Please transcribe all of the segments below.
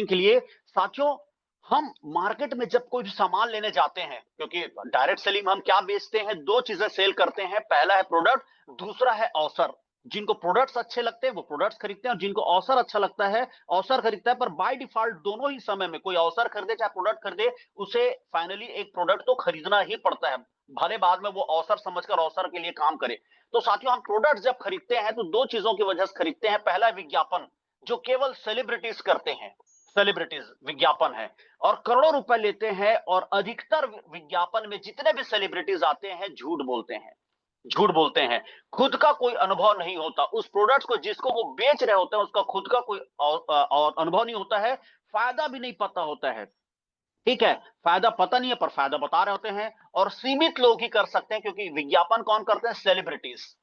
के लिए साथियों, हम मार्केट में जब कोई भी सामान लेने जाते हैं, क्योंकि डायरेक्ट सेलिंग में हम क्या बेचते हैं, 2 चीजें सेल करते हैं। पहला है प्रोडक्ट, दूसरा है अवसर। जिनको प्रोडक्ट्स अच्छे लगते हैं वो प्रोडक्ट्स खरीदते हैं, और जिनको अवसर अच्छा लगता है अवसर खरीदता है। पर बाय डिफॉल्ट दोनों ही समय में, कोई अवसर खरीदे चाहे प्रोडक्ट खरीदे, उसे फाइनली एक प्रोडक्ट तो खरीदना ही पड़ता है, भले बाद में वो अवसर समझकर अवसर के लिए काम करे। तो साथियों, हम प्रोडक्ट जब खरीदते हैं तो 2 चीजों की वजह से खरीदते हैं। पहला है विज्ञापन, जो केवल सेलिब्रिटीज करते हैं, सेलिब्रिटीज विज्ञापन है, और करोड़ों रुपए लेते हैं। और अधिकतर विज्ञापन में जितने भी सेलिब्रिटीज आते हैं झूठ बोलते हैं, झूठ बोलते हैं। खुद का कोई अनुभव नहीं होता उस प्रोडक्ट को, जिसको वो बेच रहे होते हैं उसका खुद का कोई और अनुभव नहीं होता है, फायदा भी नहीं पता होता है। ठीक है, फायदा पता नहीं है पर फायदा बता रहे होते हैं, और सीमित लोग ही कर सकते हैं, क्योंकि विज्ञापन कौन करते हैं, सेलिब्रिटीज।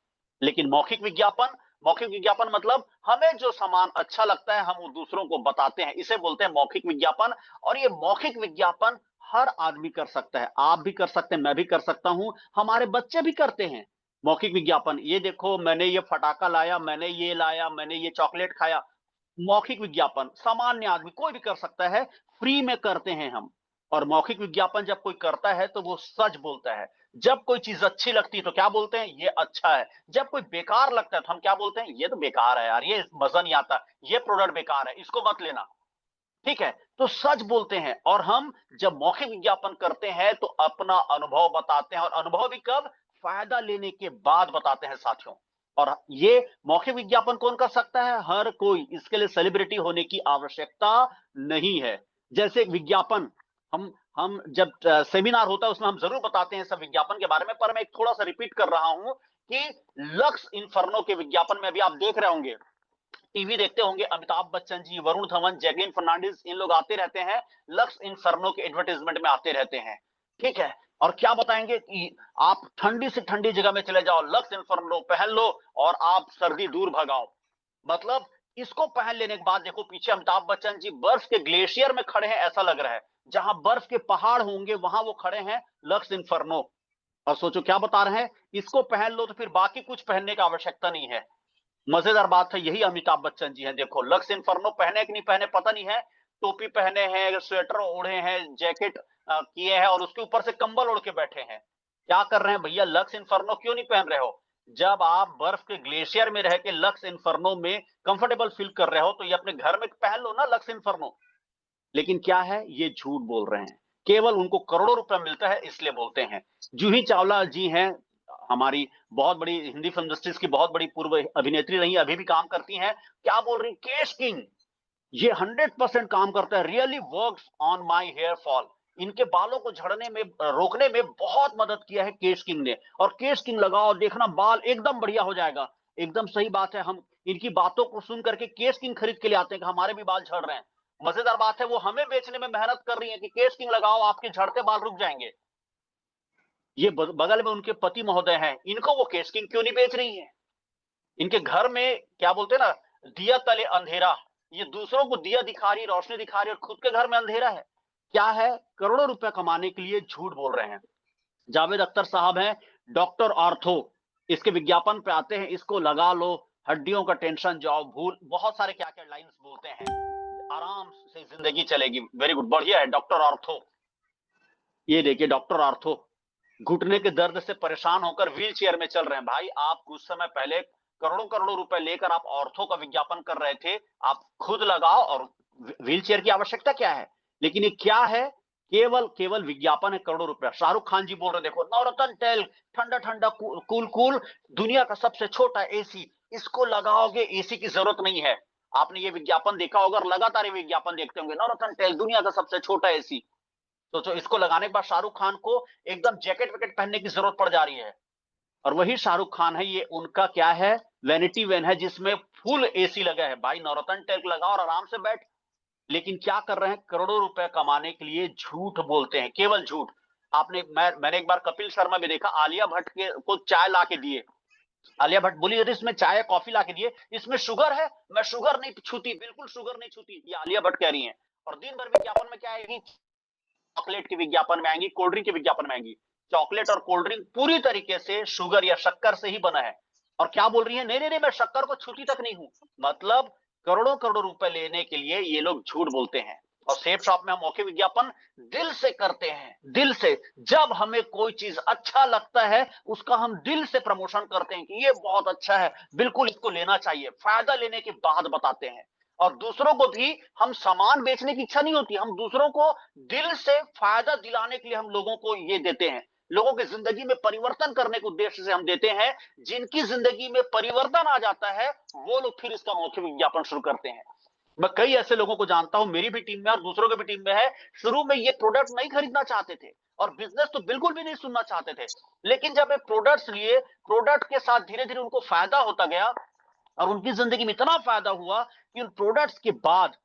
लेकिन मौखिक विज्ञापन मतलब हमें जो सामान अच्छा लगता है हम वो दूसरों को बताते हैं, इसे बोलते हैं मौखिक विज्ञापन। और ये मौखिक विज्ञापन हर आदमी कर सकता है, आप भी कर सकते हैं, मैं भी कर सकता हूं, हमारे बच्चे भी करते हैं मौखिक विज्ञापन। ये देखो, मैंने ये फटाका लाया, मैंने ये लाया, मैंने ये चॉकलेट खाया। मौखिक विज्ञापन सामान्य आदमी कोई भी कर सकता है, फ्री में करते हैं हम। और मौखिक विज्ञापन जब कोई करता है तो वो सच बोलता है। जब कोई चीज अच्छी लगती है तो क्या बोलते हैं, ये अच्छा है। जब कोई बेकार लगता है तो हम क्या बोलते हैं, ये तो बेकार है यार, ये मजा नहीं आता, ये प्रोडक्ट बेकार है, इसको मत लेना। ठीक है, तो सच बोलते हैं। और हम जब मौखिक विज्ञापन करते हैं तो अपना अनुभव बताते हैं, और अनुभव भी कब, फायदा लेने के बाद बताते हैं साथियों। और ये मौखिक विज्ञापन कौन कर सकता है, हर कोई, इसके लिए सेलिब्रिटी होने की आवश्यकता नहीं है। जैसे विज्ञापन, हम जब सेमिनार होता है उसमें हम जरूर बताते हैं सब विज्ञापन के बारे में, पर मैं एक थोड़ा सा रिपीट कर रहा हूं कि लक्स इन्फर्नो के विज्ञापन में भी आप देख रहे होंगे, टीवी देखते होंगे, अमिताभ बच्चन जी, वरुण धवन, जैकलीन फर्नांडिस, इन लोग आते रहते हैं, लक्स इन्फर्नो के एडवर्टाइजमेंट में आते रहते हैं। ठीक है, और क्या बताएंगे कि आप ठंडी से ठंडी जगह में चले जाओ, लक्स इन्फर्नो पहन लो और आप सर्दी दूर भगाओ। मतलब इसको पहन लेने के बाद देखो पीछे अमिताभ बच्चन जी बर्फ के ग्लेशियर में खड़े हैं, ऐसा लग रहा है, जहां बर्फ के पहाड़ होंगे वहां वो खड़े हैं, लक्स इन्फर्नो। और सोचो क्या बता रहे हैं, इसको पहन लो तो फिर बाकी कुछ पहनने की आवश्यकता नहीं है। मजेदार बात है, यही अमिताभ बच्चन जी हैं। देखो, लक्स इन्फर्नो पहने कि नहीं पहने पता नहीं है, टोपी पहने हैं, स्वेटर ओढ़े हैं, जैकेट किए हैं, और उसके ऊपर से कंबल ओढ़ के बैठे हैं। क्या कर रहे हैं भैया, लक्स इन्फर्नो क्यों नहीं पहन रहे हो? जब आप बर्फ के ग्लेशियर में रह के लक्स इन्फर्नो में कंफर्टेबल फील कर रहे हो तो ये अपने घर में पहन लो ना लक्स इन्फर्नो। लेकिन क्या है, ये झूठ बोल रहे हैं, केवल उनको करोड़ों रुपया मिलता है इसलिए बोलते हैं। जूही चावला जी हैं, हमारी बहुत बड़ी हिंदी फिल्म इंडस्ट्रीज की बहुत बड़ी पूर्व अभिनेत्री रही, अभी भी काम करती हैं। क्या बोल रही, केश किंग ये 100% काम करता है, really works on my hair fall. इनके बालों को झड़ने में, रोकने में बहुत मदद किया है केश किंग ने। और केश किंग लगाओ, देखना बाल एकदम बढ़िया हो जाएगा। एकदम सही बात है, हम इनकी बातों को सुन करके केश किंग खरीद के लिए आते हैं कि हमारे भी बाल झड़ रहे हैं। मजेदार बात है, वो हमें बेचने में मेहनत कर रही है कि केश किंग लगाओ आपके झड़ते बाल रुक जाएंगे। ये बगल में उनके पति महोदय हैं, इनको वो केश किंग क्यों नहीं बेच रही है? इनके घर में क्या बोलते हैं ना, दिया तले अंधेरा, ये दूसरों को दिया दिखा रही, रोशनी दिखा रही, और खुद के घर में अंधेरा है। क्या है, करोड़ों रुपए कमाने के लिए झूठ बोल रहे हैं। जावेद अख्तर साहब हैं, डॉक्टर ऑर्थो, इसके विज्ञापन पे आते हैं, इसको लगा लो, हड्डियों का टेंशन जाओ भूल, बहुत सारे क्या क्या लाइंस बोलते हैं, आराम से जिंदगी चलेगी। वेरी गुड, बढ़िया है डॉक्टर ऑर्थो। ये देखिए डॉक्टर ऑर्थो, घुटने के दर्द से परेशान होकर व्हील चेयर में चल रहे हैं। भाई, आप कुछ समय पहले करोड़ों करोड़ों रुपए लेकर आप ऑर्थो का विज्ञापन कर रहे थे, आप खुद लगाओ, और व्हील चेयर की आवश्यकता क्या है? लेकिन ये क्या है, केवल केवल विज्ञापन है, करोड़ों रुपया। शाहरुख खान जी बोल रहे, देखो, नवरत्न तेल, ठंडा ठंडा कूल कूल, दुनिया का सबसे छोटा एसी, इसको लगाओगे एसी की जरूरत नहीं है। आपने ये विज्ञापन देखा होगा, और लगातार ये विज्ञापन देखते होंगे, नवरत्न तेल, दुनिया का सबसे छोटा एसी। तो इसको लगाने के बाद शाहरुख खान को एकदम जैकेट वैकेट पहनने की जरूरत पड़ जा रही है। और वही शाहरुख खान है, ये उनका क्या है, वैनिटी वैन है जिसमें फुल एसी लगा है। भाई, नवरत्न तेल लगाओ और आराम से बैठ। लेकिन क्या कर रहे हैं, करोड़ों रुपए कमाने के लिए झूठ बोलते हैं, केवल झूठ। मैंने एक बार कपिल शर्मा में देखा, आलिया भट्ट के को चाय ला के दिए, आलिया भट्ट बोली, अरे इसमें चाय कॉफी ला के दिए, इसमें शुगर है, मैं शुगर नहीं छूती, बिल्कुल शुगर नहीं छूती, ये आलिया भट्ट कह रही है। और दिन भर विज्ञापन में क्या आएगी, चॉकलेट के विज्ञापन में आएंगी, कोल्ड ड्रिंक के विज्ञापन में आएंगी। चॉकलेट और कोल्ड ड्रिंक पूरी तरीके से शुगर या शक्कर से ही बना है। और क्या बोल रही है, नहीं नहीं नहीं, मैं शक्कर को छूती तक नहीं हूं। मतलब करोड़ों करोड़ों रुपए लेने के लिए ये लोग झूठ बोलते हैं। और सेफ शॉप में हम मौखिक विज्ञापन दिल से करते हैं, दिल से। जब हमें कोई चीज अच्छा लगता है उसका हम दिल से प्रमोशन करते हैं कि ये बहुत अच्छा है, बिल्कुल इसको लेना चाहिए, फायदा लेने के बाद बताते हैं। और दूसरों को भी हम सामान बेचने की इच्छा नहीं होती, हम दूसरों को दिल से फायदा दिलाने के लिए हम लोगों को ये देते हैं, लोगों की जिंदगी में परिवर्तन करने के उद्देश्य से हम देते हैं। जिनकी जिंदगी में परिवर्तन आ जाता है वो लोग फिर इसका मौखिक विज्ञापन शुरू करते हैं। मैं कई ऐसे लोगों को जानता हूं, मेरी भी टीम में और दूसरों की भी टीम में है। शुरू में ये प्रोडक्ट नहीं खरीदना चाहते थे और बिजनेस तो बिल्कुल भी नहीं सुनना चाहते थे, लेकिन जब ये प्रोडक्ट्स लिए, प्रोडक्ट के साथ धीरे धीरे उनको फायदा होता गया और उनकी जिंदगी में इतना फायदा हुआ कि उन प्रोडक्ट्स के बाद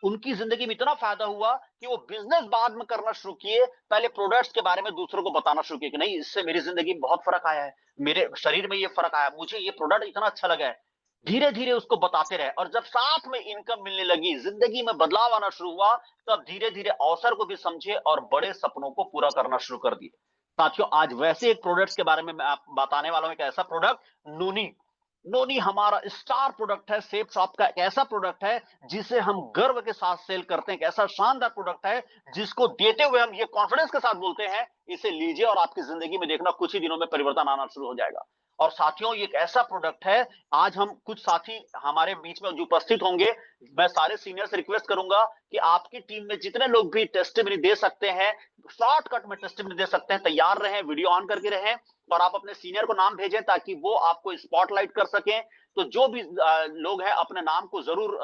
उनकी जिंदगी में इतना फायदा हुआ कि वो बिजनेस बाद में करना शुरू किए। पहले प्रोडक्ट्स के बारे में दूसरों को बताना शुरू किए कि नहीं, इससे मेरी जिंदगी में बहुत फर्क आया है, मेरे शरीर में ये फर्क आया, मुझे ये प्रोडक्ट इतना अच्छा लगा है। धीरे धीरे उसको बताते रहे और जब साथ में इनकम मिलने लगी, जिंदगी में बदलाव आना शुरू हुआ, तब धीरे धीरे अवसर को भी समझे और बड़े सपनों को पूरा करना शुरू कर दिए। साथियों, आज वैसे एक प्रोडक्ट्स के बारे में मैं आप बताने वाला हूं, एक ऐसा प्रोडक्ट, नोनी। नोनी हमारा स्टार प्रोडक्ट है, सेफ शॉप का एक ऐसा प्रोडक्ट है जिसे हम गर्व के साथ सेल करते हैं। एक ऐसा शानदार प्रोडक्ट है जिसको देते हुए हम ये कॉन्फिडेंस के साथ बोलते हैं, इसे लीजिए और आपकी जिंदगी में देखना कुछ ही दिनों में परिवर्तन आना शुरू हो जाएगा। और साथियों, ये एक ऐसा प्रोडक्ट है, आज हम कुछ साथी हमारे बीच में जो उपस्थित होंगे, मैं सारे सीनियर से रिक्वेस्ट करूंगा कि आपकी टीम में जितने लोग भी टेस्टिमनी दे सकते हैं, शॉर्टकट में टेस्टिमनी दे सकते हैं, तैयार रहें, वीडियो ऑन करके रहें और आप अपने सीनियर को नाम भेजें ताकि वो आपको स्पॉटलाइट कर सकें। तो जो भी लोग हैं अपने नाम को जरूर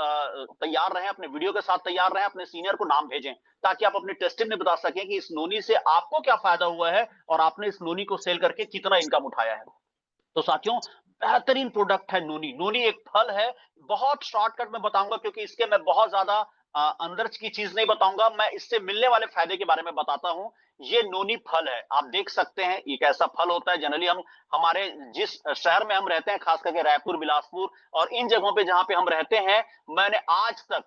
तैयार रहें, अपने वीडियो के साथ तैयार रहें, अपने सीनियर को नाम भेजें ताकि आप अपनी टेस्टिंग में बता सकें कि इस नोनी से आपको क्या फायदा हुआ है और आपने इस नोनी को सेल करके कितना इनकम उठाया है। तो साथियों, बेहतरीन प्रोडक्ट है नोनी। नोनी एक फल है, बहुत शॉर्टकट में बताऊंगा क्योंकि इसके मैं बहुत ज्यादा अंदर की चीज नहीं बताऊंगा, मैं इससे मिलने वाले फायदे के बारे में बताता हूं। ये नोनी फल है, आप देख सकते हैं एक ऐसा फल होता है। जनरली हम हमारे जिस शहर में हम रहते हैं, खास करके रायपुर, बिलासपुर और इन जगहों पे जहां पे हम रहते हैं, मैंने आज तक,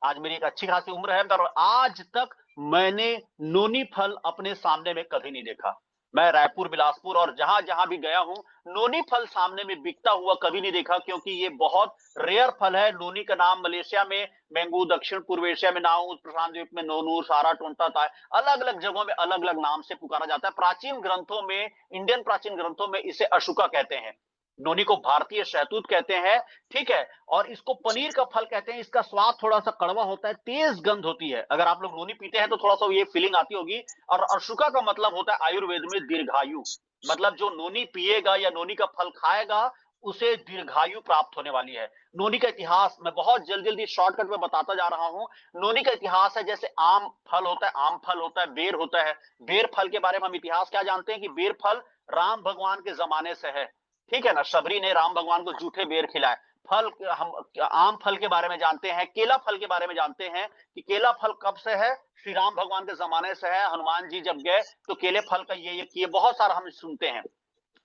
आज मेरी एक अच्छी खासी उम्र है पर आज तक मैंने नोनी फल अपने सामने में कभी नहीं देखा। मैं रायपुर, बिलासपुर और जहां जहां भी गया हूं, नोनी फल सामने में बिकता हुआ कभी नहीं देखा क्योंकि ये बहुत रेयर फल है। नोनी का नाम मलेशिया में मैंगू, दक्षिण पूर्व एशिया में नाउ, प्रशांत द्वीप में नोनूर, सारा टोंटा था, अलग अलग जगहों में अलग अलग नाम से पुकारा जाता है। प्राचीन ग्रंथों में, इंडियन प्राचीन ग्रंथों में इसे अशुका कहते हैं, नोनी को भारतीय शहतूत कहते हैं। ठीक है, और इसको पनीर का फल कहते हैं। इसका स्वाद थोड़ा सा कड़वा होता है, तेज गंध होती है। अगर आप लोग नोनी पीते हैं तो थोड़ा सा ये फीलिंग आती होगी। और अशुका का मतलब होता है आयुर्वेद में दीर्घायु, मतलब जो नोनी पिएगा या नोनी का फल खाएगा उसे दीर्घायु प्राप्त होने वाली है। नोनी का इतिहास मैं बहुत जल्दी जल्दी शॉर्टकट में बताता जा रहा हूं। नोनी का इतिहास है, जैसे आम फल होता है, आम फल होता है, बेर होता है। बेर फल के बारे में हम इतिहास क्या जानते हैं कि बेर फल राम भगवान के जमाने से है। ठीक है ना, शबरी ने राम भगवान को जूठे बेर खिलाए। फल हम आम फल के बारे में जानते हैं, केला फल के बारे में जानते हैं कि केला फल कब से है, श्री राम भगवान के जमाने से है। हनुमान जी जब गए तो केले फल का ये किए, बहुत सारा हम सुनते हैं।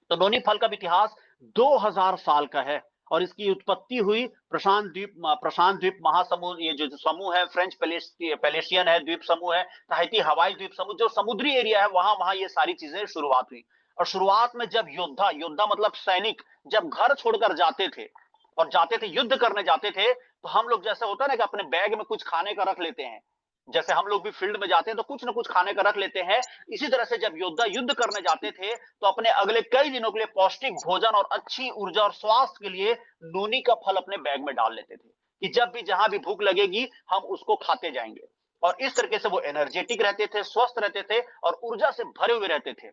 तो नोनी फल का इतिहास 2000 साल का है और इसकी उत्पत्ति हुई प्रशांत द्वीप महासमूह, ये जो समूह है, फ्रेंच पेलेशियन है द्वीप समूह है, ताहिती हवाई द्वीप समूह, जो समुद्री एरिया है वहां वहां ये सारी चीजें शुरुआत हुई। और शुरुआत में जब योद्धा, योद्धा मतलब सैनिक, जब घर छोड़कर जाते थे और जाते थे युद्ध करने जाते थे, तो हम लोग जैसे होता है ना कि अपने बैग में कुछ खाने का रख लेते हैं, जैसे हम लोग भी फील्ड में जाते हैं तो कुछ ना कुछ खाने का रख लेते हैं। इसी तरह से जब योद्धा युद्ध करने जाते थे तो अपने अगले कई दिनों के लिए पौष्टिक भोजन और अच्छी ऊर्जा और स्वास्थ्य के लिए नोनी का फल अपने बैग में डाल लेते थे कि जब भी जहां भी भूख लगेगी हम उसको खाते जाएंगे। और इस तरीके से वो एनर्जेटिक रहते थे, स्वस्थ रहते थे और ऊर्जा से भरे हुए रहते थे।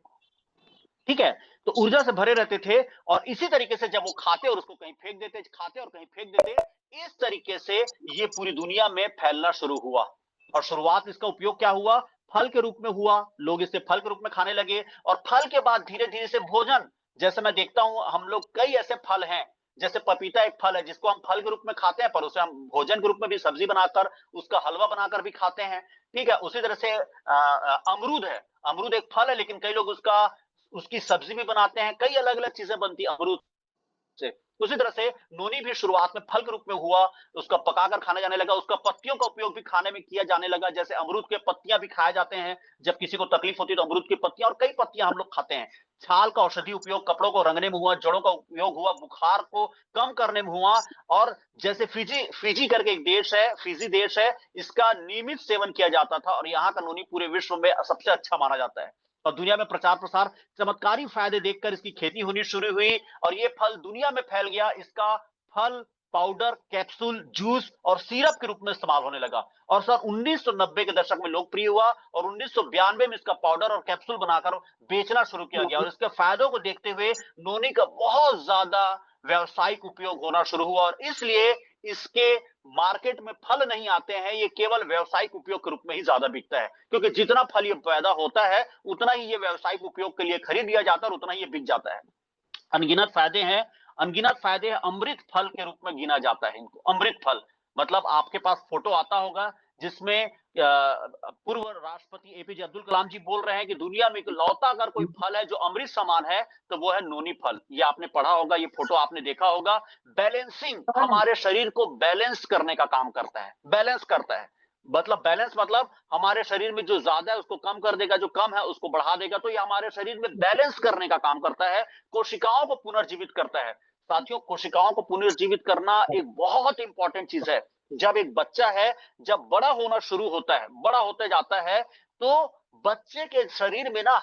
ठीक है, तो ऊर्जा से भरे रहते थे और इसी तरीके से जब वो खाते और उसको कहीं फेंक देते, खाते और कहीं फेंक देते, इस तरीके से ये पूरी दुनिया में फैलना शुरू हुआ। और शुरुआत इसका उपयोग क्या हुआ, फल के रूप में हुआ, लोग इसे फल के रूप में खाने लगे और फल के बाद धीरे धीरे से भोजन। जैसे मैं देखता हूं हम लोग कई ऐसे फल हैं, जैसे पपीता एक फल है जिसको हम फल के रूप में खाते हैं पर उसे हम भोजन के रूप में भी सब्जी बनाकर उसका हलवा बनाकर भी खाते हैं। ठीक है, उसी तरह से अमरूद है, अमरूद एक फल है लेकिन कई लोग उसका उसकी सब्जी भी बनाते हैं, कई अलग अलग चीजें बनती है अमरूद से। उसी तरह से नोनी भी शुरुआत में फल के रूप में हुआ, उसका पकाकर खाने जाने लगा, उसका पत्तियों का उपयोग भी खाने में किया जाने लगा, जैसे अमरूद के पत्तियां भी खाए जाते हैं, जब किसी को तकलीफ होती है तो अमरूद की पत्तियां और कई पत्तियां हम लोग खाते हैं। छाल का औषधि उपयोग कपड़ों को रंगने में हुआ, जड़ों का उपयोग हुआ, बुखार को कम करने में हुआ। और जैसे फिजी फिजी करके एक देश है, फिजी देश है, इसका नियमित सेवन किया जाता था और यहाँ का नोनी पूरे विश्व में सबसे अच्छा माना जाता है। और दुनिया में प्रचार प्रसार, चमत्कारी फायदे देखकर इसकी खेती होनी शुरू हुई और ये फल दुनिया में फैल गया। इसका फल पाउडर, कैप्सूल, जूस और सिरप के रूप में इस्तेमाल होने लगा और सन 1990 के दशक में लोकप्रिय हुआ और 1992 में इसका पाउडर और कैप्सूल बनाकर बेचना शुरू किया गया और इसके फायदों को देखते हुए नोनी का बहुत ज्यादा व्यावसायिक उपयोग होना शुरू हुआ और इसलिए इसके मार्केट में फल नहीं आते हैं, ये केवल व्यावसायिक उपयोग के रूप में ही ज्यादा बिकता है, क्योंकि जितना फल ये पैदा होता है उतना ही ये व्यावसायिक उपयोग के लिए खरीद लिया जाता है और उतना ही ये बिक जाता है। अनगिनत फायदे हैं, अनगिनत फायदे हैं, अमृत फल के रूप में गिना जाता है इनको। अमृत फल मतलब आपके पास फोटो आता होगा जिसमें पूर्व राष्ट्रपति एपीजे अब्दुल कलाम जी बोल रहे हैं कि दुनिया में इकलौता अगर कोई फल है जो अमृत समान है तो वो है नोनी फल। ये आपने पढ़ा होगा, ये फोटो आपने देखा होगा। बैलेंसिंग, हमारे शरीर को बैलेंस करने का काम करता है, बैलेंस करता है। मतलब बैलेंस मतलब हमारे शरीर में जो ज्यादा है उसको कम कर देगा, जो कम है उसको बढ़ा देगा, तो ये हमारे शरीर में बैलेंस करने का काम करता है। कोशिकाओं को पुनर्जीवित करता है। साथियों, कोशिकाओं को पुनर्जीवित करना एक बहुत इंपॉर्टेंट चीज है। जब एक बच्चा है, जब बड़ा होना शुरू होता है, बड़ा होते जाता है, तो बच्चे के शरीर में ना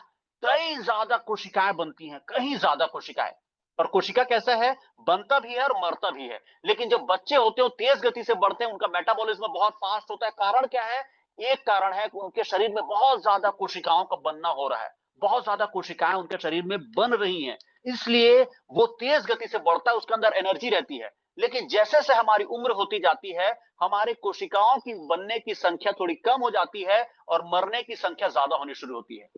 कई ज्यादा कोशिकाएं बनती हैं, कहीं ज्यादा कोशिकाएं। और कोशिका कैसा है, बनता भी है और मरता भी है। लेकिन जब बच्चे होते हैं तेज गति से बढ़ते हैं, उनका मेटाबॉलिज्म बहुत फास्ट होता है। कारण क्या है? एक कारण है कि उनके शरीर में बहुत ज्यादा कोशिकाओं का बनना हो रहा है, बहुत ज्यादा कोशिकाएं उनके शरीर में बन रही हैं, इसलिए वो तेज गति से बढ़ता है, उसके अंदर एनर्जी रहती है। लेकिन जैसे जैसे हमारी उम्र होती जाती है, हमारे कोशिकाओं की बनने की संख्या थोड़ी कम हो जाती है और मरने की संख्या ज्यादा होनी शुरू होती है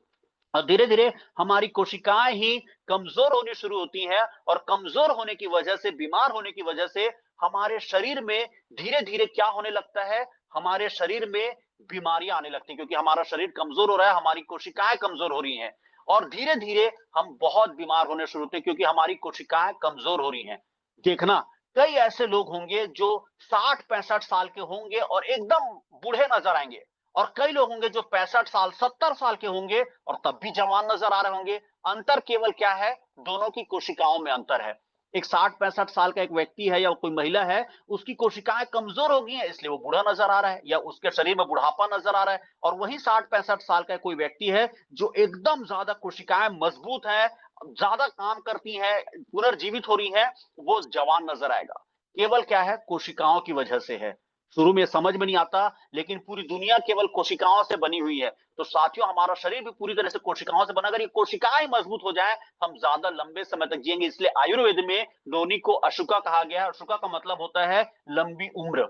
और धीरे धीरे हमारी कोशिकाएं ही कमजोर होनी शुरू होती हैं और कमजोर होने की वजह से, बीमार होने की वजह से हमारे शरीर में धीरे धीरे क्या होने लगता है, हमारे शरीर में बीमारियां आने लगती हैं, क्योंकि हमारा शरीर कमजोर हो रहा है, हमारी कोशिकाएं कमजोर हो रही हैं और धीरे धीरे हम बहुत बीमार होने शुरू होते हैं क्योंकि हमारी कोशिकाएं कमजोर हो रही हैं। देखना, कई ऐसे लोग होंगे जो 60-65 साल के होंगे और एकदम बूढ़े नजर आएंगे और कई लोग होंगे जो 65 साल 70 साल के होंगे और तब भी जवान नजर आ रहे होंगे। अंतर केवल क्या है? दोनों की कोशिकाओं में अंतर है। एक 60-65 साल का एक व्यक्ति है या कोई महिला है, उसकी कोशिकाएं कमजोर हो गई हैं इसलिए वो बूढ़ा नजर आ रहा है या उसके शरीर में बुढ़ापा नजर आ रहा है। और वही 60-65 साल का कोई व्यक्ति है जो एकदम ज्यादा कोशिकाएं मजबूत है, ज्यादा काम करती हैं, पुनर्जीवित हो रही है, वो जवान नजर आएगा। केवल क्या है? कोशिकाओं की वजह से है। शुरू में समझ में नहीं आता, लेकिन पूरी दुनिया केवल कोशिकाओं से बनी हुई है। तो साथियों, हमारा शरीर भी पूरी तरह से कोशिकाओं से बना। अगर ये कोशिकाएं मजबूत हो जाएं, हम ज्यादा लंबे समय तक जिएंगे। इसलिए आयुर्वेद में नोनी को अशुका कहा गया है। अशुका का मतलब होता है लंबी उम्र,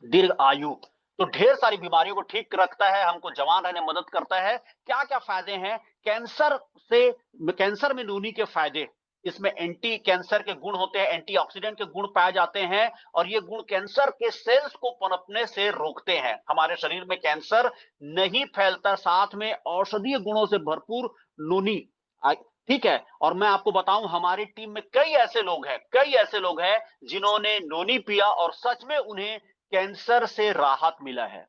दीर्घ आयु। तो ढेर सारी बीमारियों को ठीक रखता है, हमको जवान रहने में मदद करता है। क्या क्या फायदे हैं कैंसर से? कैंसर में नूनी के फायदे, इसमें एंटी कैंसर के गुण होते हैं, एंटीऑक्सीडेंट के गुण पाए जाते हैं और ये गुण कैंसर के सेल्स को पनपने से रोकते हैं। हमारे शरीर में कैंसर नहीं फैलता, साथ में औषधीय गुणों से भरपूर नूनी। ठीक है। और मैं आपको बताऊं, हमारी टीम में कई ऐसे लोग हैं, कई ऐसे लोग हैं जिन्होंने नोनी पिया और सच में उन्हें कैंसर से राहत मिला है।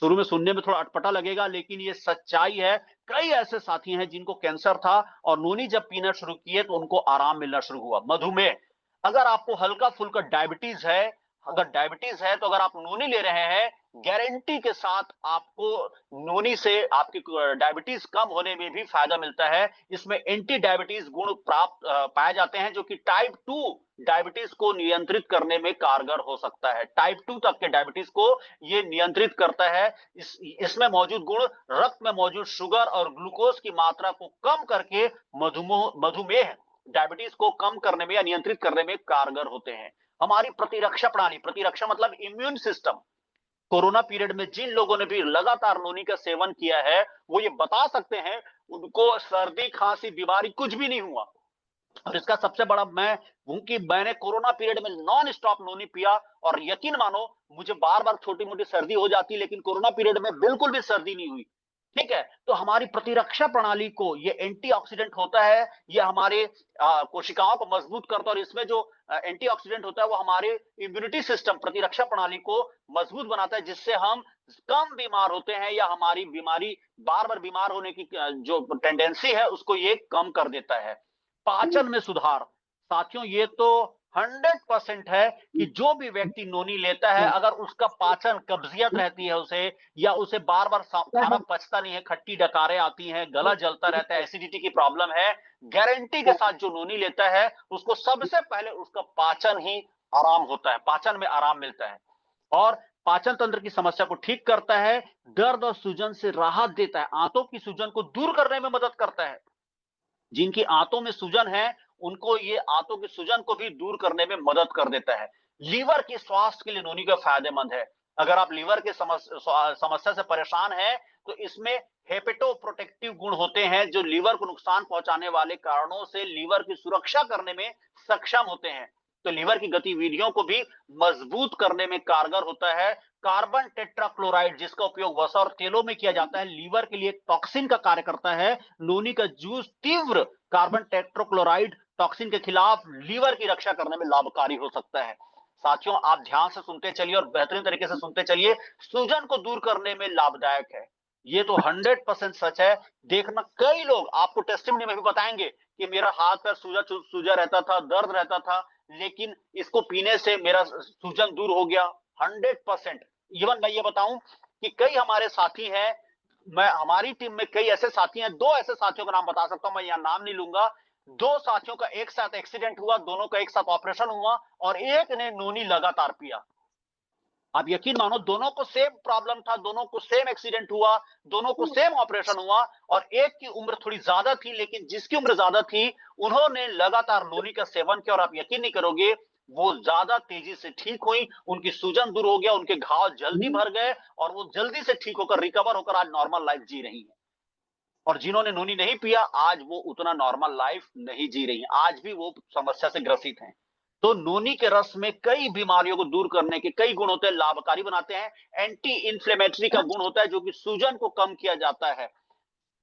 शुरू में सुनने में थोड़ा अटपटा लगेगा, लेकिन ये सच्चाई है। कई ऐसे साथी हैं जिनको कैंसर था और नोनी जब पीना शुरू किए तो उनको आराम मिलना शुरू हुआ। मधुमेह, अगर आपको हल्का फुल्का डायबिटीज है, अगर डायबिटीज है तो अगर आप नोनी ले रहे हैं, गारंटी के साथ आपको नोनी से आपकी डायबिटीज कम होने में भी फायदा मिलता है। इसमें एंटी डायबिटीज गुण प्राप्त पाए जाते हैं जो कि टाइप 2 डायबिटीज को नियंत्रित करने में कारगर हो सकता है। टाइप 2 तक के डायबिटीज को ये नियंत्रित करता है। इसमें मौजूद गुण रक्त में मौजूद शुगर और ग्लूकोज की मात्रा को कम करके मधुमेह डायबिटीज को कम करने में या नियंत्रित करने में कारगर होते हैं। हमारी प्रतिरक्षा प्रणाली, प्रतिरक्षा मतलब इम्यून सिस्टम, कोरोना पीरियड में जिन लोगों ने भी लगातार नोनी का सेवन किया है वो ये बता सकते हैं उनको सर्दी खांसी बीमारी कुछ भी नहीं हुआ। और इसका सबसे बड़ा मैं हूं कि मैंने कोरोना पीरियड में नॉन स्टॉप नोनी पिया और यकीन मानो मुझे बार बार छोटी मोटी सर्दी हो जाती, लेकिन कोरोना पीरियड में बिल्कुल भी सर्दी नहीं हुई। ठीक है? तो हमारी प्रतिरक्षा प्रणाली को ये एंटीऑक्सीडेंट होता है, ये हमारे कोशिकाओं को मजबूत करता है और इसमें जो एंटीऑक्सीडेंट होता है वो हमारे इम्यूनिटी सिस्टम प्रतिरक्षा प्रणाली को मजबूत बनाता है, जिससे हम कम बीमार होते हैं या हमारी बीमारी बार-बार बीमार होने की जो टेंडेंसी है उसको ये कम कर देता है। पाचन में सुधार, साथियों ये तो 100% है कि जो भी व्यक्ति नोनी लेता है, अगर उसका पाचन कब्जियत रहती है उसे या उसे बार-बार खाना पचता नहीं है, खट्टी डकारें आती हैं, गला जलता रहता है, एसिडिटी की प्रॉब्लम है, गारंटी के साथ जो नोनी लेता है, उसको सबसे पहले उसका पाचन ही आराम होता है, पाचन में आराम मिलता है और पाचन तंत्र की समस्या को ठीक करता है, दर्द और सूजन से राहत देता है, आंतों की सूजन को दूर करने में मदद करता है। जिनकी आंतों में सूजन है, उनको ये आंतों की सूजन को भी दूर करने में मदद कर देता है। लीवर के स्वास्थ्य के लिए नोनी का फायदेमंद है। अगर आप लीवर के समस्या से परेशान हैं, तो इसमें हेपेटोप्रोटेक्टिव गुण होते हैं, जो लीवर को नुकसान पहुंचाने वाले कारणों से लीवर की सुरक्षा करने में सक्षम होते हैं। तो लीवर की गतिविधियों को भी मजबूत करने में कारगर होता है। कार्बन टेट्राक्लोराइड जिसका उपयोग वसा और तेलों में किया जाता है, लीवर के लिए एक टॉक्सिन का कार्य करता है। नोनी का जूस तीव्र कार्बन टेट्राक्लोराइड टॉक्सिन के खिलाफ लीवर की रक्षा करने में लाभकारी हो सकता है। साथियों आप ध्यान से सुनते चलिए और बेहतरीन तरीके से सुनते चलिए, सूजन को दूर करने में लाभदायक है। ये तो 100% सच है। देखना कई लोग आपको टेस्टिमनी में भी बताएंगे कि मेरा हाथ पैर सूजा सूजा रहता था, दर्द रहता था, लेकिन इसको पीने से मेरा सूजन दूर हो गया। 100%। इवन मैं ये बताऊं कि कई हमारे साथी हैं, मैं हमारी टीम में कई ऐसे साथी हैं, 2 ऐसे साथियों का नाम बता सकता हूं, मैं यहां नाम नहीं लूंगा। 2 साथियों का एक साथ एक्सीडेंट हुआ, दोनों का एक साथ ऑपरेशन हुआ और एक ने नोनी लगातार पिया। आप यकीन मानो दोनों को सेम प्रॉब्लम था, दोनों को सेम एक्सीडेंट हुआ, दोनों को सेम ऑपरेशन हुआ और एक की उम्र थोड़ी ज्यादा थी, लेकिन जिसकी उम्र ज्यादा थी उन्होंने लगातार नोनी का सेवन किया और आप यकीन नहीं करोगे वो ज्यादा तेजी से ठीक हुई, उनकी सूजन दूर हो गया, उनके घाव जल्दी भर गए और वो जल्दी से ठीक होकर रिकवर होकर आज नॉर्मल लाइफ जी रही है। और जिन्होंने नोनी नहीं पिया आज वो उतना नॉर्मल लाइफ नहीं जी रही हैं, आज भी वो समस्या से ग्रसित हैं। तो नोनी के रस में कई बीमारियों को दूर करने के कई गुण होते हैं, लाभकारी बनाते हैं। एंटी इंफ्लेमेटरी का गुण होता है जो कि सूजन को कम किया जाता है।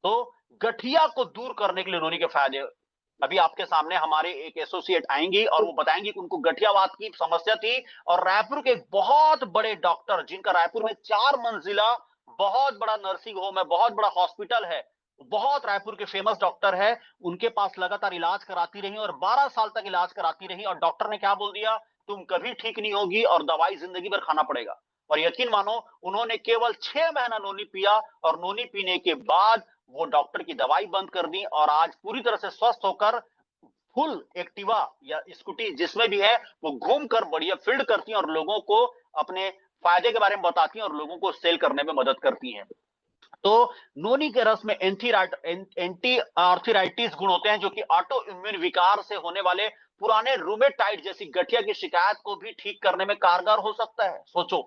तो गठिया को दूर करने के लिए नोनी के फायदे, अभी आपके सामने हमारे एक एसोसिएट आएंगी और वो बताएंगी कि उनको गठियावात की समस्या थी और रायपुर के एक बहुत बड़े डॉक्टर, जिनका रायपुर में 4 मंजिला बहुत बड़ा नर्सिंग होम है, बहुत बड़ा हॉस्पिटल है, बहुत रायपुर के फेमस डॉक्टर है, उनके पास लगातार इलाज कराती रही और 12 साल तक इलाज कराती रही और डॉक्टर ने क्या बोल दिया, तुम कभी ठीक नहीं होगी और दवाई जिंदगी भर खाना पड़ेगा। और यकीन मानो उन्होंने केवल 6 महीना नोनी पिया और नोनी पीने के बाद वो डॉक्टर की दवाई बंद कर दी और आज पूरी तरह से स्वस्थ होकर फुल एक्टिवा या स्कूटी जिसमें भी है वो घूमकर बढ़िया फील्ड करती हैं और लोगों को अपने फायदे के बारे में बताती हैं और लोगों को सेल करने में मदद करती हैं। तो नोनी के रस में एंटी आर्थराइटिस गुण होते हैं जो कि ऑटो इम्यून विकार से होने वाले पुराने रूमेटाइड जैसी गठिया की शिकायत को भी ठीक करने में कारगर हो सकता है। सोचो,